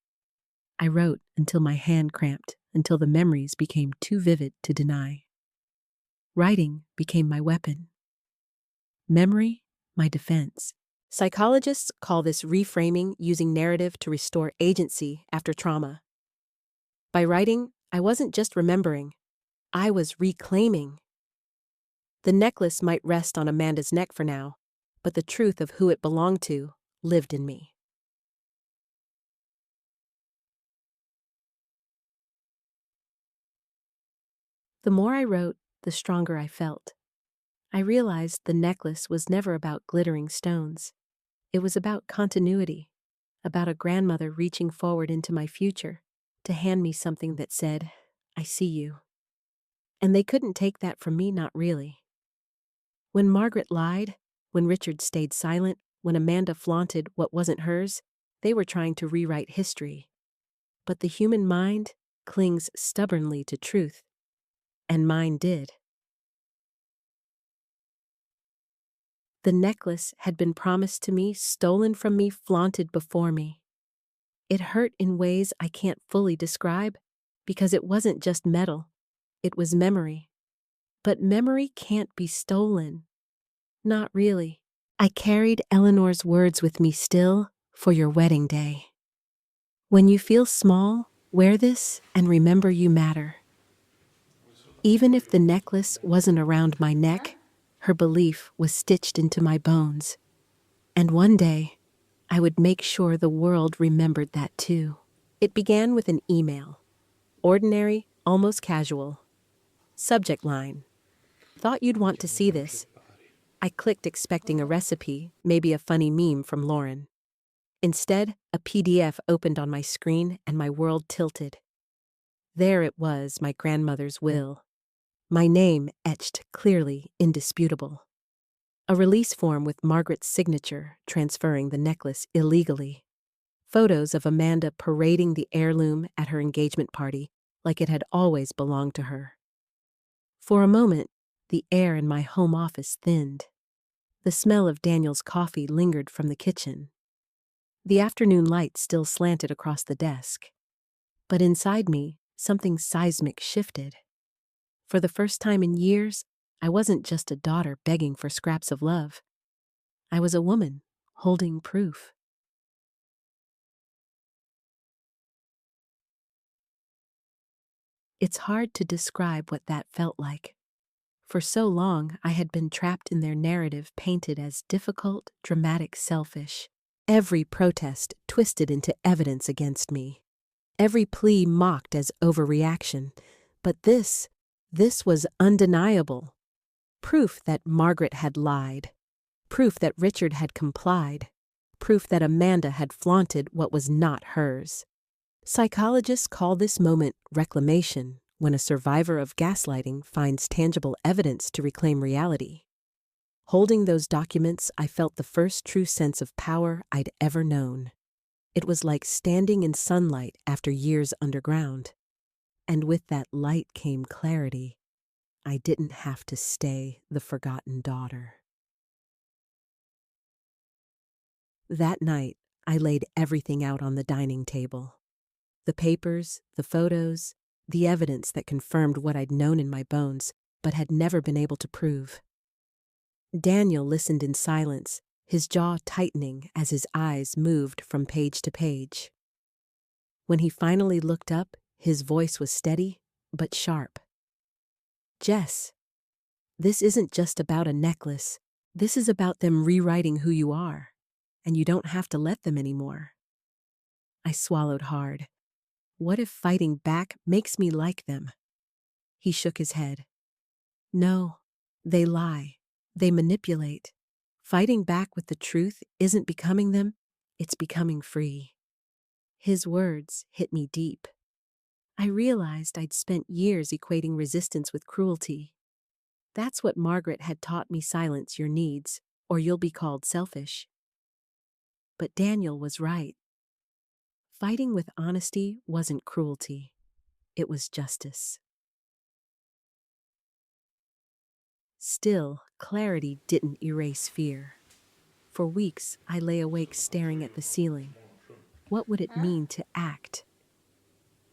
I wrote until my hand cramped, until the memories became too vivid to deny. Writing became my weapon. Memory, my defense. Psychologists call this reframing, using narrative to restore agency after trauma. By writing, I wasn't just remembering, I was reclaiming. The necklace might rest on Amanda's neck for now, but the truth of who it belonged to lived in me. The more I wrote, the stronger I felt. I realized the necklace was never about glittering stones. It was about continuity, about a grandmother reaching forward into my future to hand me something that said, "I see you." And they couldn't take that from me, not really. When Margaret lied, when Richard stayed silent, when Amanda flaunted what wasn't hers, they were trying to rewrite history. But the human mind clings stubbornly to truth, and mine did. The necklace had been promised to me, stolen from me, flaunted before me. It hurt in ways I can't fully describe, because it wasn't just metal, it was memory. But memory can't be stolen. Not really. I carried Eleanor's words with me still for your wedding day. When you feel small, wear this and remember you matter. Even if the necklace wasn't around my neck, her belief was stitched into my bones. And one day, I would make sure the world remembered that too. It began with an email. Ordinary, almost casual. Subject line: thought you'd want to see this. I clicked expecting a recipe, maybe a funny meme from Lauren. Instead, a PDF opened on my screen and my world tilted. There it was, my grandmother's will. My name etched clearly, indisputable. A release form with Margaret's signature transferring the necklace illegally. Photos of Amanda parading the heirloom at her engagement party like it had always belonged to her. For a moment, the air in my home office thinned. The smell of Daniel's coffee lingered from the kitchen. The afternoon light still slanted across the desk. But inside me, something seismic shifted. For the first time in years, I wasn't just a daughter begging for scraps of love. I was a woman holding proof. It's hard to describe what that felt like. For so long, I had been trapped in their narrative painted as difficult, dramatic, selfish. Every protest twisted into evidence against me. Every plea mocked as overreaction. But this was undeniable. Proof that Margaret had lied. Proof that Richard had complied. Proof that Amanda had flaunted what was not hers. Psychologists call this moment reclamation, when a survivor of gaslighting finds tangible evidence to reclaim reality. Holding those documents, I felt the first true sense of power I'd ever known. It was like standing in sunlight after years underground. And with that light came clarity. I didn't have to stay the forgotten daughter. That night, I laid everything out on the dining table. The papers, the photos, the evidence that confirmed what I'd known in my bones, but had never been able to prove. Daniel listened in silence, his jaw tightening as his eyes moved from page to page. When he finally looked up, his voice was steady, but sharp. Jess, this isn't just about a necklace. This is about them rewriting who you are, and you don't have to let them anymore. I swallowed hard. What if fighting back makes me like them? He shook his head. No, they lie. They manipulate. Fighting back with the truth isn't becoming them, it's becoming free. His words hit me deep. I realized I'd spent years equating resistance with cruelty. That's what Margaret had taught me: silence your needs, or you'll be called selfish. But Daniel was right. Fighting with honesty wasn't cruelty. It was justice. Still, clarity didn't erase fear. For weeks, I lay awake staring at the ceiling. What would it mean to act?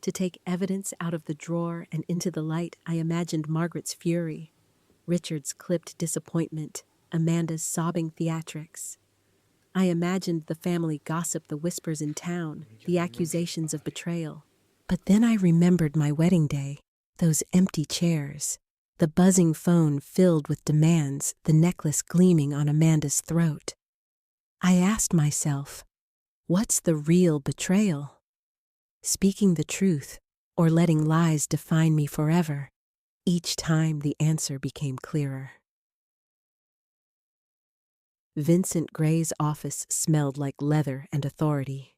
To take evidence out of the drawer and into the light, I imagined Margaret's fury, Richard's clipped disappointment, Amanda's sobbing theatrics. I imagined the family gossip, the whispers in town, the accusations of betrayal. But then I remembered my wedding day, those empty chairs, the buzzing phone filled with demands, the necklace gleaming on Amanda's throat. I asked myself, what's the real betrayal? Speaking the truth, or letting lies define me forever? Each time the answer became clearer. Vincent Gray's office smelled like leather and authority.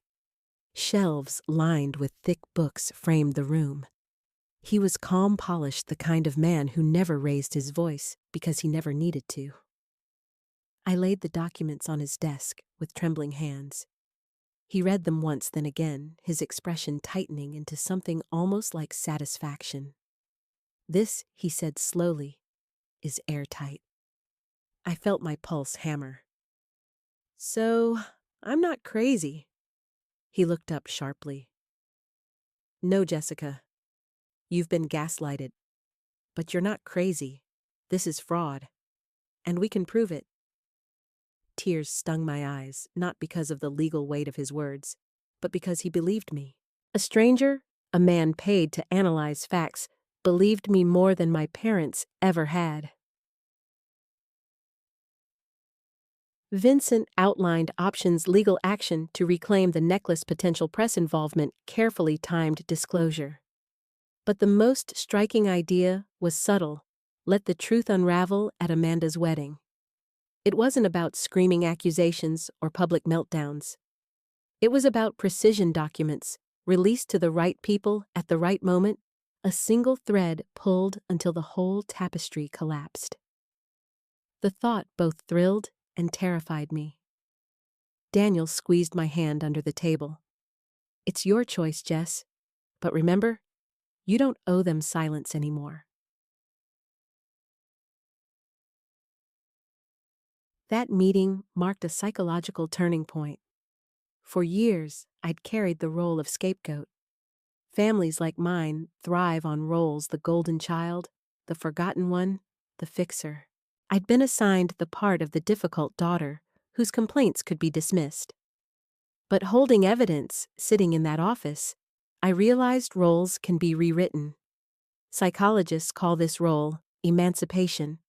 Shelves lined with thick books framed the room. He was calm, polished, the kind of man who never raised his voice because he never needed to. I laid the documents on his desk with trembling hands. He read them once, then again, his expression tightening into something almost like satisfaction. This, he said slowly, is airtight. I felt my pulse hammer. So, I'm not crazy. He looked up sharply. No, Jessica. You've been gaslighted. But you're not crazy. This is fraud. And we can prove it. Tears stung my eyes, not because of the legal weight of his words, but because he believed me. A stranger, a man paid to analyze facts, believed me more than my parents ever had. Vincent outlined options: legal action to reclaim the necklace, potential press involvement, carefully timed disclosure. But the most striking idea was subtle: let the truth unravel at Amanda's wedding. It wasn't about screaming accusations or public meltdowns. It was about precision documents, released to the right people at the right moment, a single thread pulled until the whole tapestry collapsed. The thought both thrilled and terrified me. Daniel squeezed my hand under the table. It's your choice, Jess. But remember, you don't owe them silence anymore. That meeting marked a psychological turning point. For years, I'd carried the role of scapegoat. Families like mine thrive on roles: the golden child, the forgotten one, the fixer. I'd been assigned the part of the difficult daughter whose complaints could be dismissed. But holding evidence, sitting in that office, I realized roles can be rewritten. Psychologists call this role emancipation,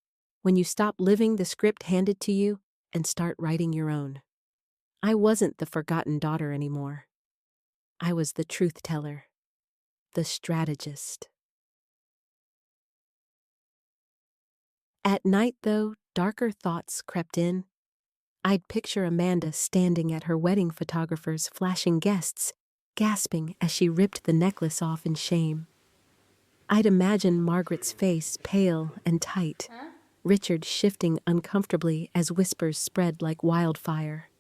when you stop living the script handed to you and start writing your own. I wasn't the forgotten daughter anymore. I was the truth teller, the strategist. At night, though, darker thoughts crept in. I'd picture Amanda standing at her wedding photographer's, flashing guests, gasping as she ripped the necklace off in shame. I'd imagine Margaret's face pale and tight, Richard shifting uncomfortably as whispers spread like wildfire.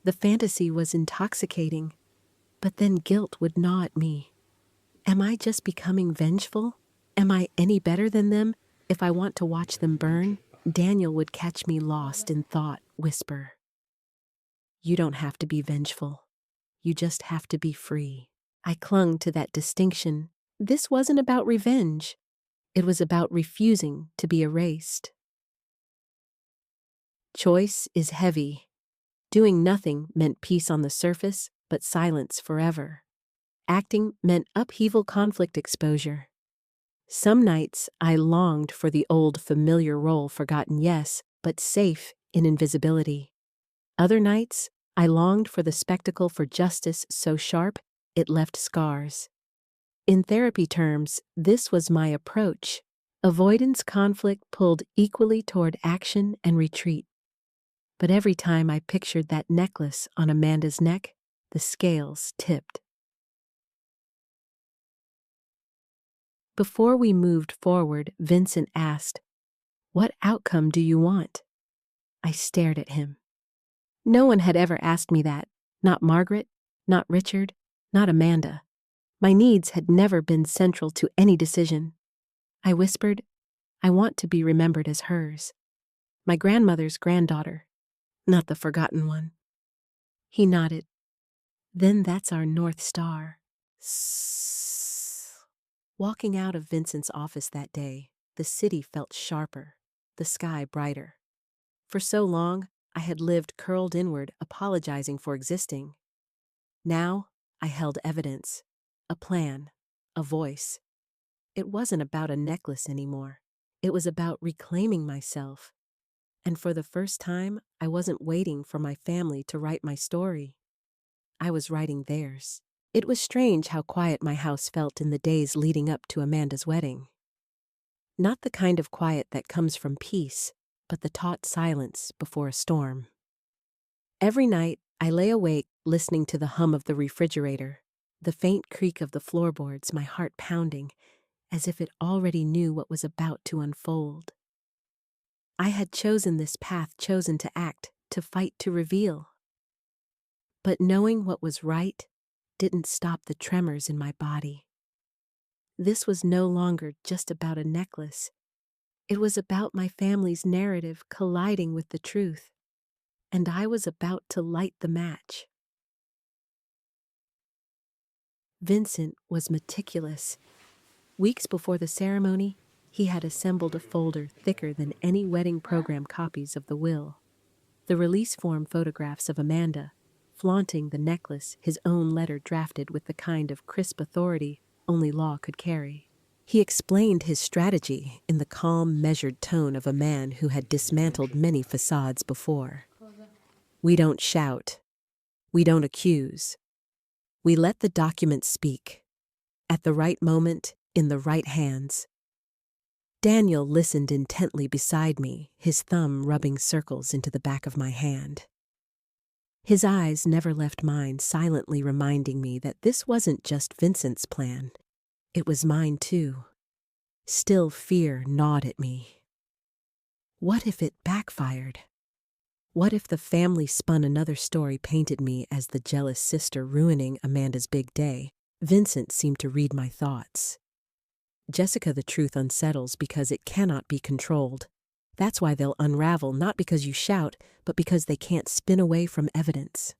The fantasy was intoxicating, but then guilt would gnaw at me. Am I just becoming vengeful? Am I any better than them if I want to watch them burn? Daniel would catch me lost in thought, whisper, "You don't have to be vengeful. You just have to be free." I clung to that distinction. This wasn't about revenge. It was about refusing to be erased. Choice is heavy. Doing nothing meant peace on the surface, but silence forever. Acting meant upheaval, conflict, exposure. Some nights I longed for the old familiar role, forgotten, yes, but safe in invisibility. Other nights I longed for the spectacle, for justice so sharp it left scars. In therapy terms, this was my approach. Avoidance, conflict pulled equally toward action and retreat. But every time I pictured that necklace on Amanda's neck, the scales tipped. Before we moved forward, Vincent asked, "What outcome do you want?" I stared at him. No one had ever asked me that. Not Margaret, not Richard, not Amanda. My needs had never been central to any decision. I whispered, "I want to be remembered as hers. My grandmother's granddaughter, not the forgotten one." He nodded. "Then that's our North Star." Walking out of Vincent's office that day, the city felt sharper, the sky brighter. For so long, I had lived curled inward, apologizing for existing. Now, I held evidence, a plan, a voice. It wasn't about a necklace anymore. It was about reclaiming myself. And for the first time, I wasn't waiting for my family to write my story. I was writing theirs. It was strange how quiet my house felt in the days leading up to Amanda's wedding. Not the kind of quiet that comes from peace, but the taut silence before a storm. Every night, I lay awake listening to the hum of the refrigerator, the faint creak of the floorboards, my heart pounding, as if it already knew what was about to unfold. I had chosen this path, chosen to act, to fight, to reveal. But knowing what was right didn't stop the tremors in my body. This was no longer just about a necklace. It was about my family's narrative colliding with the truth, and I was about to light the match. Vincent was meticulous. Weeks before the ceremony, He had assembled a folder thicker than any wedding program copies of the will. The release form photographs of Amanda, flaunting the necklace his own letter drafted with the kind of crisp authority only law could carry. He explained his strategy in the calm, measured tone of a man who had dismantled many facades before. We don't shout. We don't accuse. We let the document speak. At the right moment, in the right hands. Daniel listened intently beside me, his thumb rubbing circles into the back of my hand. His eyes never left mine, silently reminding me that this wasn't just Vincent's plan. It was mine too. Still fear gnawed at me. What if it backfired? What if the family spun another story, painted me as the jealous sister ruining Amanda's big day? Vincent seemed to read my thoughts. Jessica, the truth unsettles because it cannot be controlled. That's why they'll unravel, not because you shout, but because they can't spin away from evidence.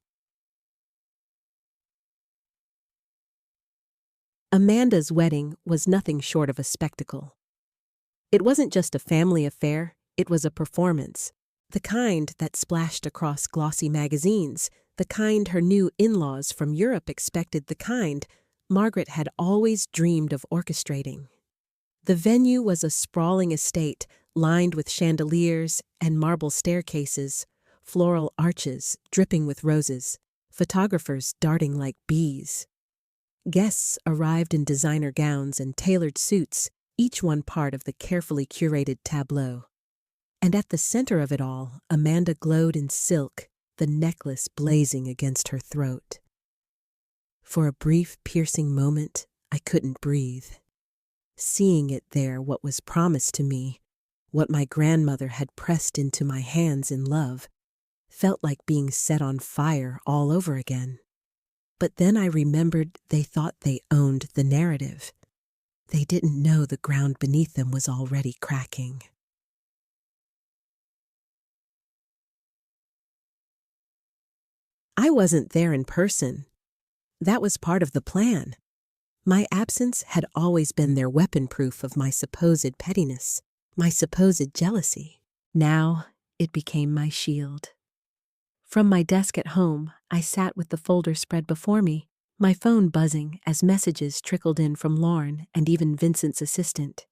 Amanda's wedding was nothing short of a spectacle. It wasn't just a family affair, it was a performance. The kind that splashed across glossy magazines, the kind her new in-laws from Europe expected, the kind Margaret had always dreamed of orchestrating. The venue was a sprawling estate lined with chandeliers and marble staircases, floral arches dripping with roses, photographers darting like bees. Guests arrived in designer gowns and tailored suits, each one part of the carefully curated tableau. And at the center of it all, Amanda glowed in silk, the necklace blazing against her throat. For a brief, piercing moment, I couldn't breathe. Seeing it there, what was promised to me, what my grandmother had pressed into my hands in love, felt like being set on fire all over again. But then I remembered they thought they owned the narrative. They didn't know the ground beneath them was already cracking. I wasn't there in person. That was part of the plan. My absence had always been their weapon proof of my supposed pettiness, my supposed jealousy. Now it became my shield. From my desk at home, I sat with the folder spread before me, my phone buzzing as messages trickled in from Lauren and even Vincent's assistant.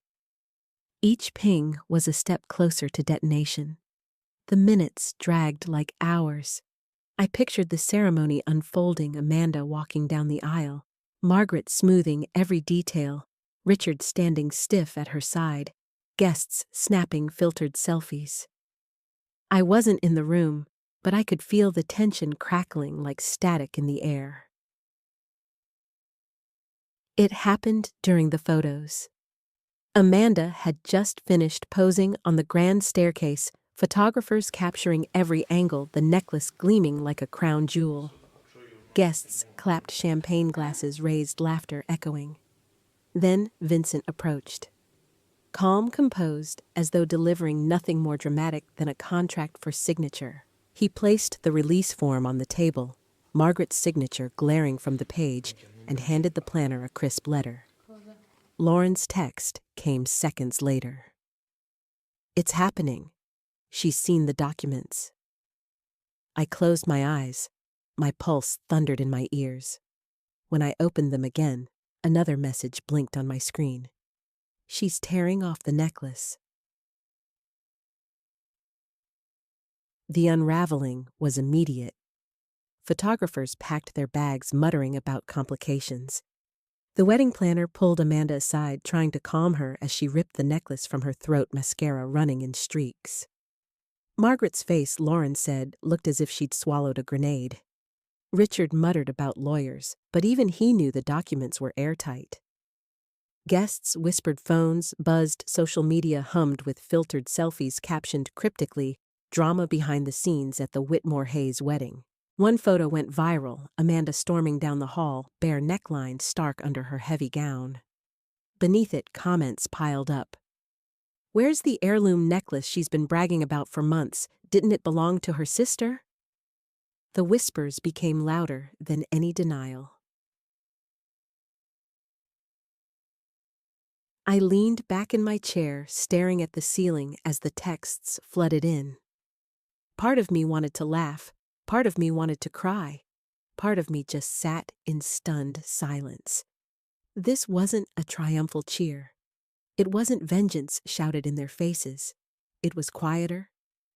Each ping was a step closer to detonation. The minutes dragged like hours. I pictured the ceremony unfolding, Amanda walking down the aisle, Margaret smoothing every detail, Richard standing stiff at her side, guests snapping filtered selfies. I wasn't in the room, but I could feel the tension crackling like static in the air. It happened during the photos. Amanda had just finished posing on the grand staircase, photographers capturing every angle, the necklace gleaming like a crown jewel. Guests clapped, champagne glasses raised, laughter echoing. Then Vincent approached. Calm, composed, as though delivering nothing more dramatic than a contract for signature. He placed the release form on the table, Margaret's signature glaring from the page, and handed the planner a crisp letter. Lauren's text came seconds later. It's happening. She's seen the documents. I closed my eyes. My pulse thundered in my ears. When I opened them again, another message blinked on my screen. She's tearing off the necklace. The unraveling was immediate. Photographers packed their bags, muttering about complications. The wedding planner pulled Amanda aside, trying to calm her as she ripped the necklace from her throat, mascara running in streaks. Margaret's face, Lauren said, looked as if she'd swallowed a grenade. Richard muttered about lawyers, but even he knew the documents were airtight. Guests whispered, phones buzzed, social media hummed with filtered selfies captioned cryptically, "Drama behind the scenes at the Whitmore Hayes wedding." One photo went viral, Amanda storming down the hall, bare neckline stark under her heavy gown. Beneath it, comments piled up. "Where's the heirloom necklace she's been bragging about for months? Didn't it belong to her sister?" The whispers became louder than any denial. I leaned back in my chair, staring at the ceiling as the texts flooded in. Part of me wanted to laugh, part of me wanted to cry, part of me just sat in stunned silence. This wasn't a triumphal cheer. It wasn't vengeance shouted in their faces. It was quieter,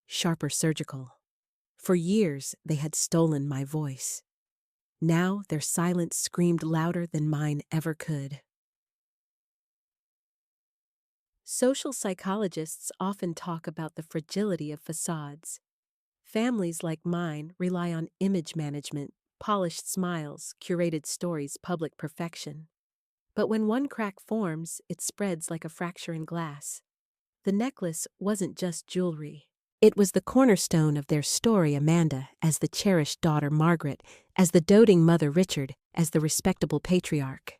sharper surgical. For years, they had stolen my voice. Now their silence screamed louder than mine ever could. Social psychologists often talk about the fragility of facades. Families like mine rely on image management, polished smiles, curated stories, public perfection. But when one crack forms, it spreads like a fracture in glass. The necklace wasn't just jewelry. It was the cornerstone of their story, Amanda, as the cherished daughter Margaret, as the doting mother Richard, as the respectable patriarch.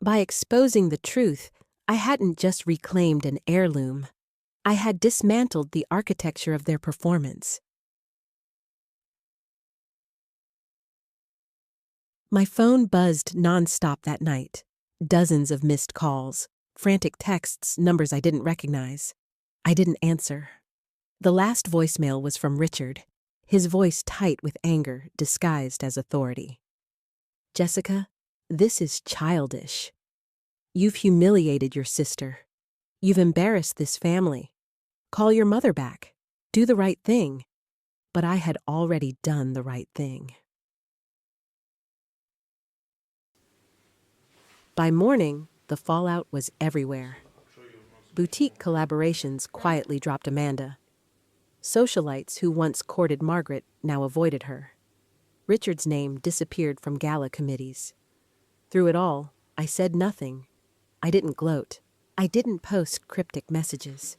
By exposing the truth, I hadn't just reclaimed an heirloom. I had dismantled the architecture of their performance. My phone buzzed nonstop that night. Dozens of missed calls, frantic texts, numbers I didn't recognize. I didn't answer. The last voicemail was from Richard, his voice tight with anger disguised as authority. "Jessica, this is childish. You've humiliated your sister. You've embarrassed this family. Call your mother back. Do the right thing." But I had already done the right thing. By morning, the fallout was everywhere. Boutique collaborations quietly dropped Amanda. Socialites who once courted Margaret now avoided her. Richard's name disappeared from gala committees. Through it all, I said nothing. I didn't gloat. I didn't post cryptic messages.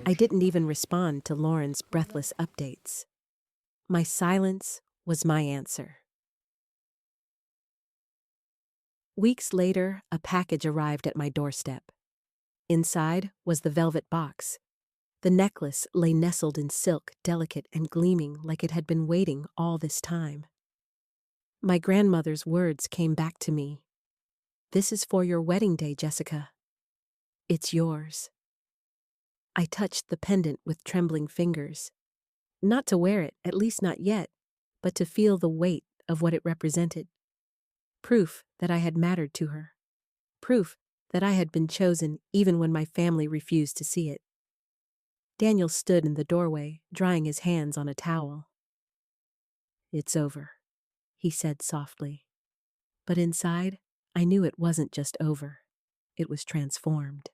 I didn't even respond to Lauren's breathless updates. My silence was my answer. Weeks later, a package arrived at my doorstep. Inside was the velvet box. The necklace lay nestled in silk, delicate and gleaming like it had been waiting all this time. My grandmother's words came back to me. "This is for your wedding day, Jessica. It's yours." I touched the pendant with trembling fingers. Not to wear it, at least not yet, but to feel the weight of what it represented. Proof that I had mattered to her. Proof that I had been chosen even when my family refused to see it. Daniel stood in the doorway, drying his hands on a towel. "It's over," he said softly. But inside, I knew it wasn't just over. It was transformed.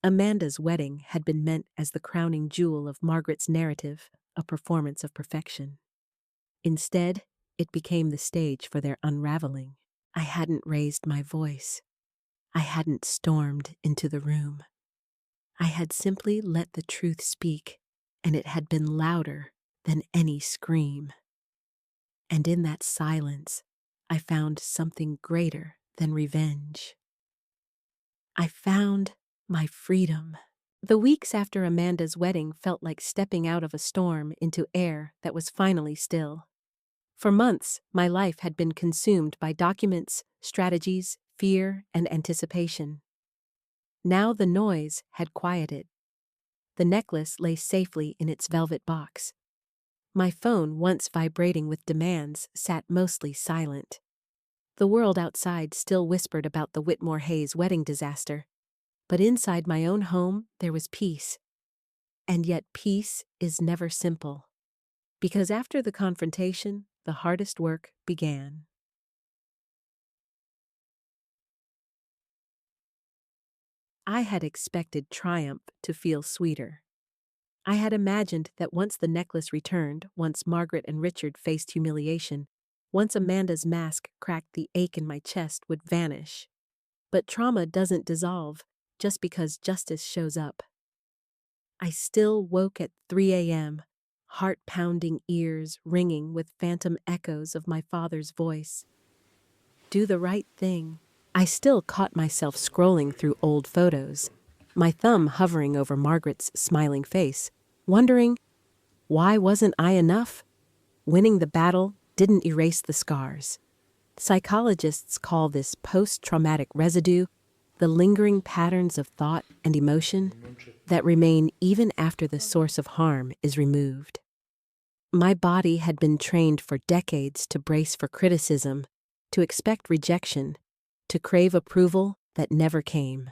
Amanda's wedding had been meant as the crowning jewel of Margaret's narrative, a performance of perfection. Instead, it became the stage for their unraveling. I hadn't raised my voice. I hadn't stormed into the room. I had simply let the truth speak, and it had been louder than any scream. And in that silence, I found something greater than revenge. I found my freedom. The weeks after Amanda's wedding felt like stepping out of a storm into air that was finally still. For months, my life had been consumed by documents, strategies, fear, and anticipation. Now the noise had quieted. The necklace lay safely in its velvet box. My phone, once vibrating with demands, sat mostly silent. The world outside still whispered about the Whitmore Hayes wedding disaster, but inside my own home there was peace. And yet peace is never simple, because after the confrontation, the hardest work began. I had expected triumph to feel sweeter. I had imagined that once the necklace returned, once Margaret and Richard faced humiliation, once Amanda's mask cracked, the ache in my chest would vanish. But trauma doesn't dissolve just because justice shows up. I still woke at 3 a.m., heart-pounding ears ringing with phantom echoes of my father's voice. Do the right thing. I still caught myself scrolling through old photos, my thumb hovering over Margaret's smiling face, wondering, why wasn't I enough? Winning the battle didn't erase the scars. Psychologists call this post-traumatic residue, the lingering patterns of thought and emotion non c'è that remain even after the source of harm is removed. My body had been trained for decades to brace for criticism, to expect rejection, to crave approval that never came.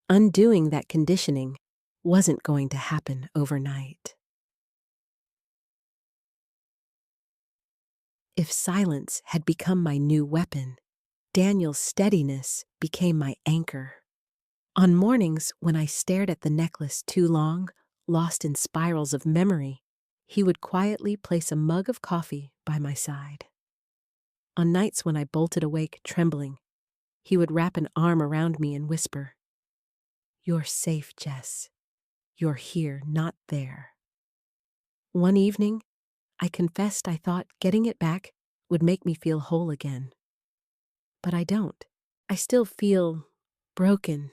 Undoing that conditioning wasn't going to happen overnight. If silence had become my new weapon, Daniel's steadiness became my anchor. On mornings when I stared at the necklace too long, lost in spirals of memory, he would quietly place a mug of coffee by my side. On nights when I bolted awake trembling, he would wrap an arm around me and whisper, "You're safe, Jess. You're here, not there." One evening, I confessed I thought getting it back would make me feel whole again. But I don't. I still feel broken.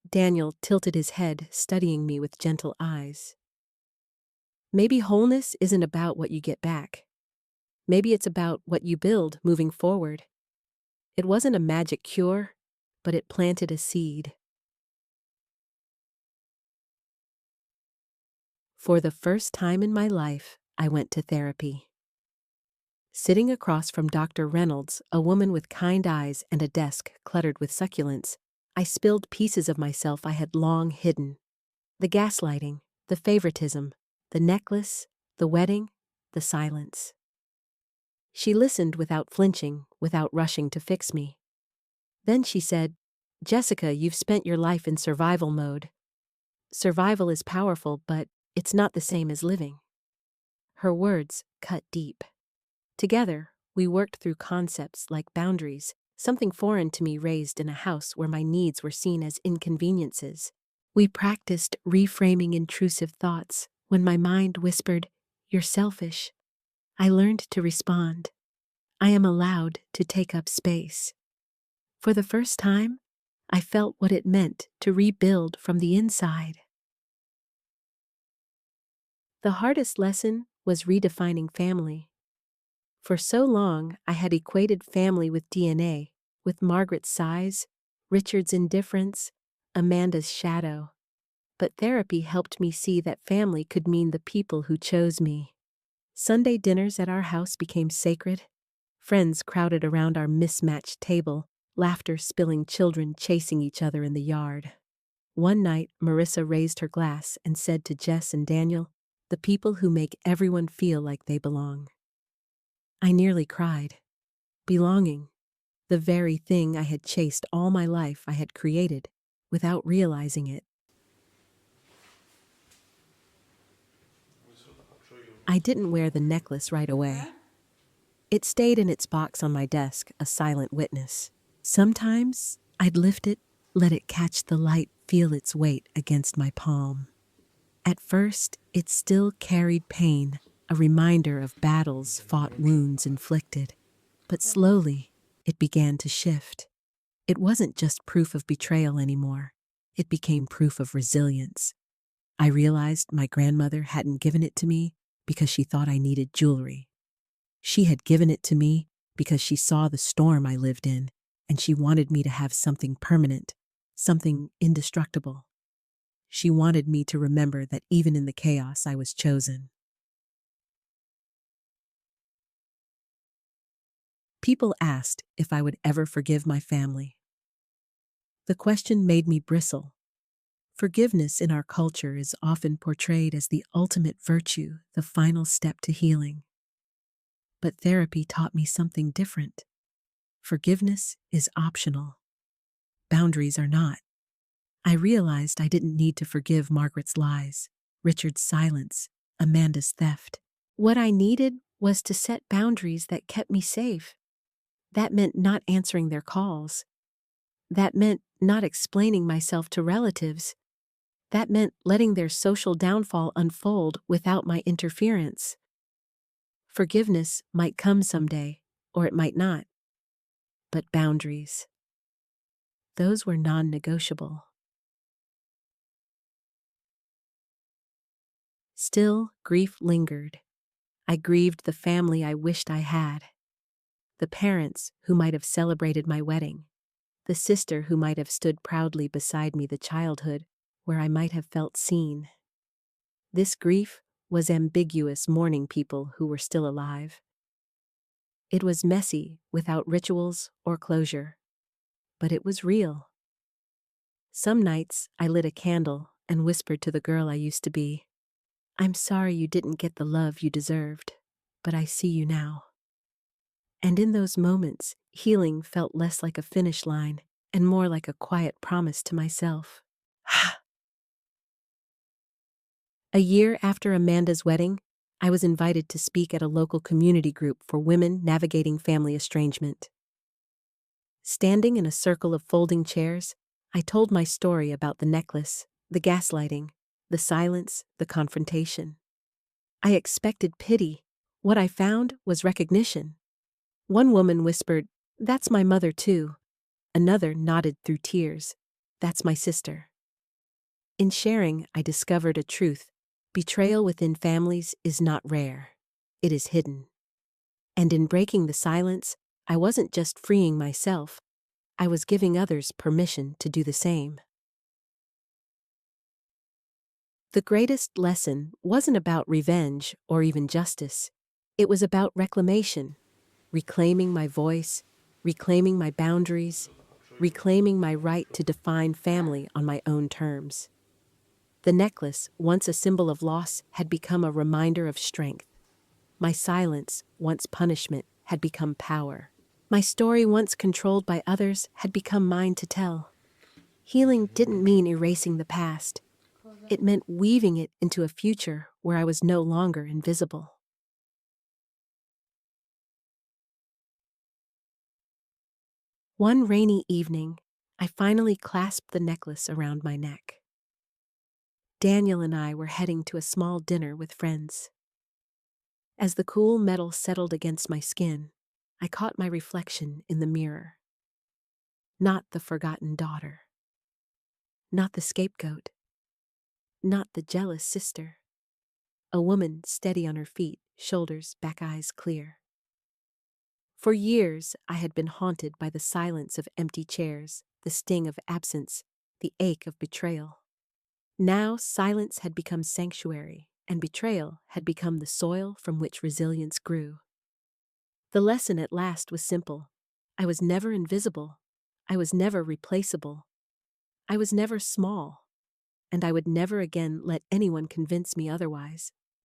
Daniel tilted his head, studying me with gentle eyes. Maybe wholeness isn't about what you get back. Maybe it's about what you build moving forward. It wasn't a magic cure, but it planted a seed. For the first time in my life, I went to therapy. Sitting across from Dr. Reynolds, a woman with kind eyes and a desk cluttered with succulents, I spilled pieces of myself I had long hidden. The gaslighting, the favoritism, the necklace, the wedding, the silence. She listened without flinching, without rushing to fix me. Then she said, "Jessica, you've spent your life in survival mode. Survival is powerful, but it's not the same as living." Her words cut deep. Together, we worked through concepts like boundaries, something foreign to me raised in a house where my needs were seen as inconveniences. We practiced reframing intrusive thoughts. When my mind whispered, "You're selfish," I learned to respond, "I am allowed to take up space." For the first time, I felt what it meant to rebuild from the inside. The hardest lesson was redefining family. For so long, I had equated family with DNA, with Margaret's size, Richard's indifference, Amanda's shadow. But therapy helped me see that family could mean the people who chose me. Sunday dinners at our house became sacred. Friends crowded around our mismatched table, laughter spilling, children chasing each other in the yard. One night, Marissa raised her glass and said to Jess and Daniel, "The people who make everyone feel like they belong." I nearly cried. Belonging, the very thing I had chased all my life, I had created without realizing it. questo lo faccio io. I didn't wear the necklace right away. It stayed in its box on my desk, a silent witness. Sometimes I'd lift it, let it catch the light, feel its weight against my palm. At first, it still carried pain, a reminder of battles fought, wounds inflicted. But slowly, it began to shift. It wasn't just proof of betrayal anymore. It became proof of resilience. I realized my grandmother hadn't given it to me because she thought I needed jewelry. She had given it to me because she saw the storm I lived in, and she wanted me to have something permanent, something indestructible. She wanted me to remember that even in the chaos, I was chosen. People asked if I would ever forgive my family. The question made me bristle. Forgiveness in our culture is often portrayed as the ultimate virtue, the final step to healing. But therapy taught me something different. Forgiveness is optional. Boundaries are not. I realized I didn't need to forgive Margaret's lies, Richard's silence, Amanda's theft. What I needed was to set boundaries that kept me safe. That meant not answering their calls. That meant not explaining myself to relatives. That meant letting their social downfall unfold without my interference. Forgiveness might come someday, or it might not. But boundaries, those were non-negotiable. Still, grief lingered. I grieved the family I wished I had. the parents who might have celebrated my wedding, the sister who might have stood proudly beside me, the childhood where I might have felt seen. This grief was ambiguous, mourning people who were still alive. It was messy, without rituals or closure, but it was real. Some nights I lit a candle and whispered to the girl I used to be, "I'm sorry you didn't get the love you deserved, but I see you now." And in those moments, healing felt less like a finish line and more like a quiet promise to myself. A year after Amanda's wedding, I was invited to speak at a local community group for women navigating family estrangement. Standing in a circle of folding chairs, I told my story about the necklace, the gaslighting, the silence, the confrontation. I expected pity. What I found was recognition. One woman whispered, "That's my mother too." Another nodded through tears, "That's my sister." In sharing, I discovered a truth. Betrayal within families is not rare. It is hidden. And in breaking the silence, I wasn't just freeing myself, I was giving others permission to do the same. The greatest lesson wasn't about revenge or even justice. It was about reclamation, reclaiming my voice, reclaiming my boundaries, reclaiming my right to define family on my own terms. The necklace, once a symbol of loss, had become a reminder of strength. My silence, once punishment, had become power. My story, once controlled by others, had become mine to tell. Healing didn't mean erasing the past. It meant weaving it into a future where I was no longer invisible. One rainy evening, I finally clasped the necklace around my neck. Daniel and I were heading to a small dinner with friends. As the cool metal settled against my skin, I caught my reflection in the mirror. Not the forgotten daughter. Not the scapegoat. Not the jealous sister. A woman steady on her feet, shoulders back, eyes clear. For years, I had been haunted by the silence of empty chairs, the sting of absence, the ache of betrayal. Now, silence had become sanctuary, and betrayal had become the soil from which resilience grew. The lesson at last was simple. I was never invisible. I was never replaceable. I was never small. And I would never again let anyone convince me otherwise.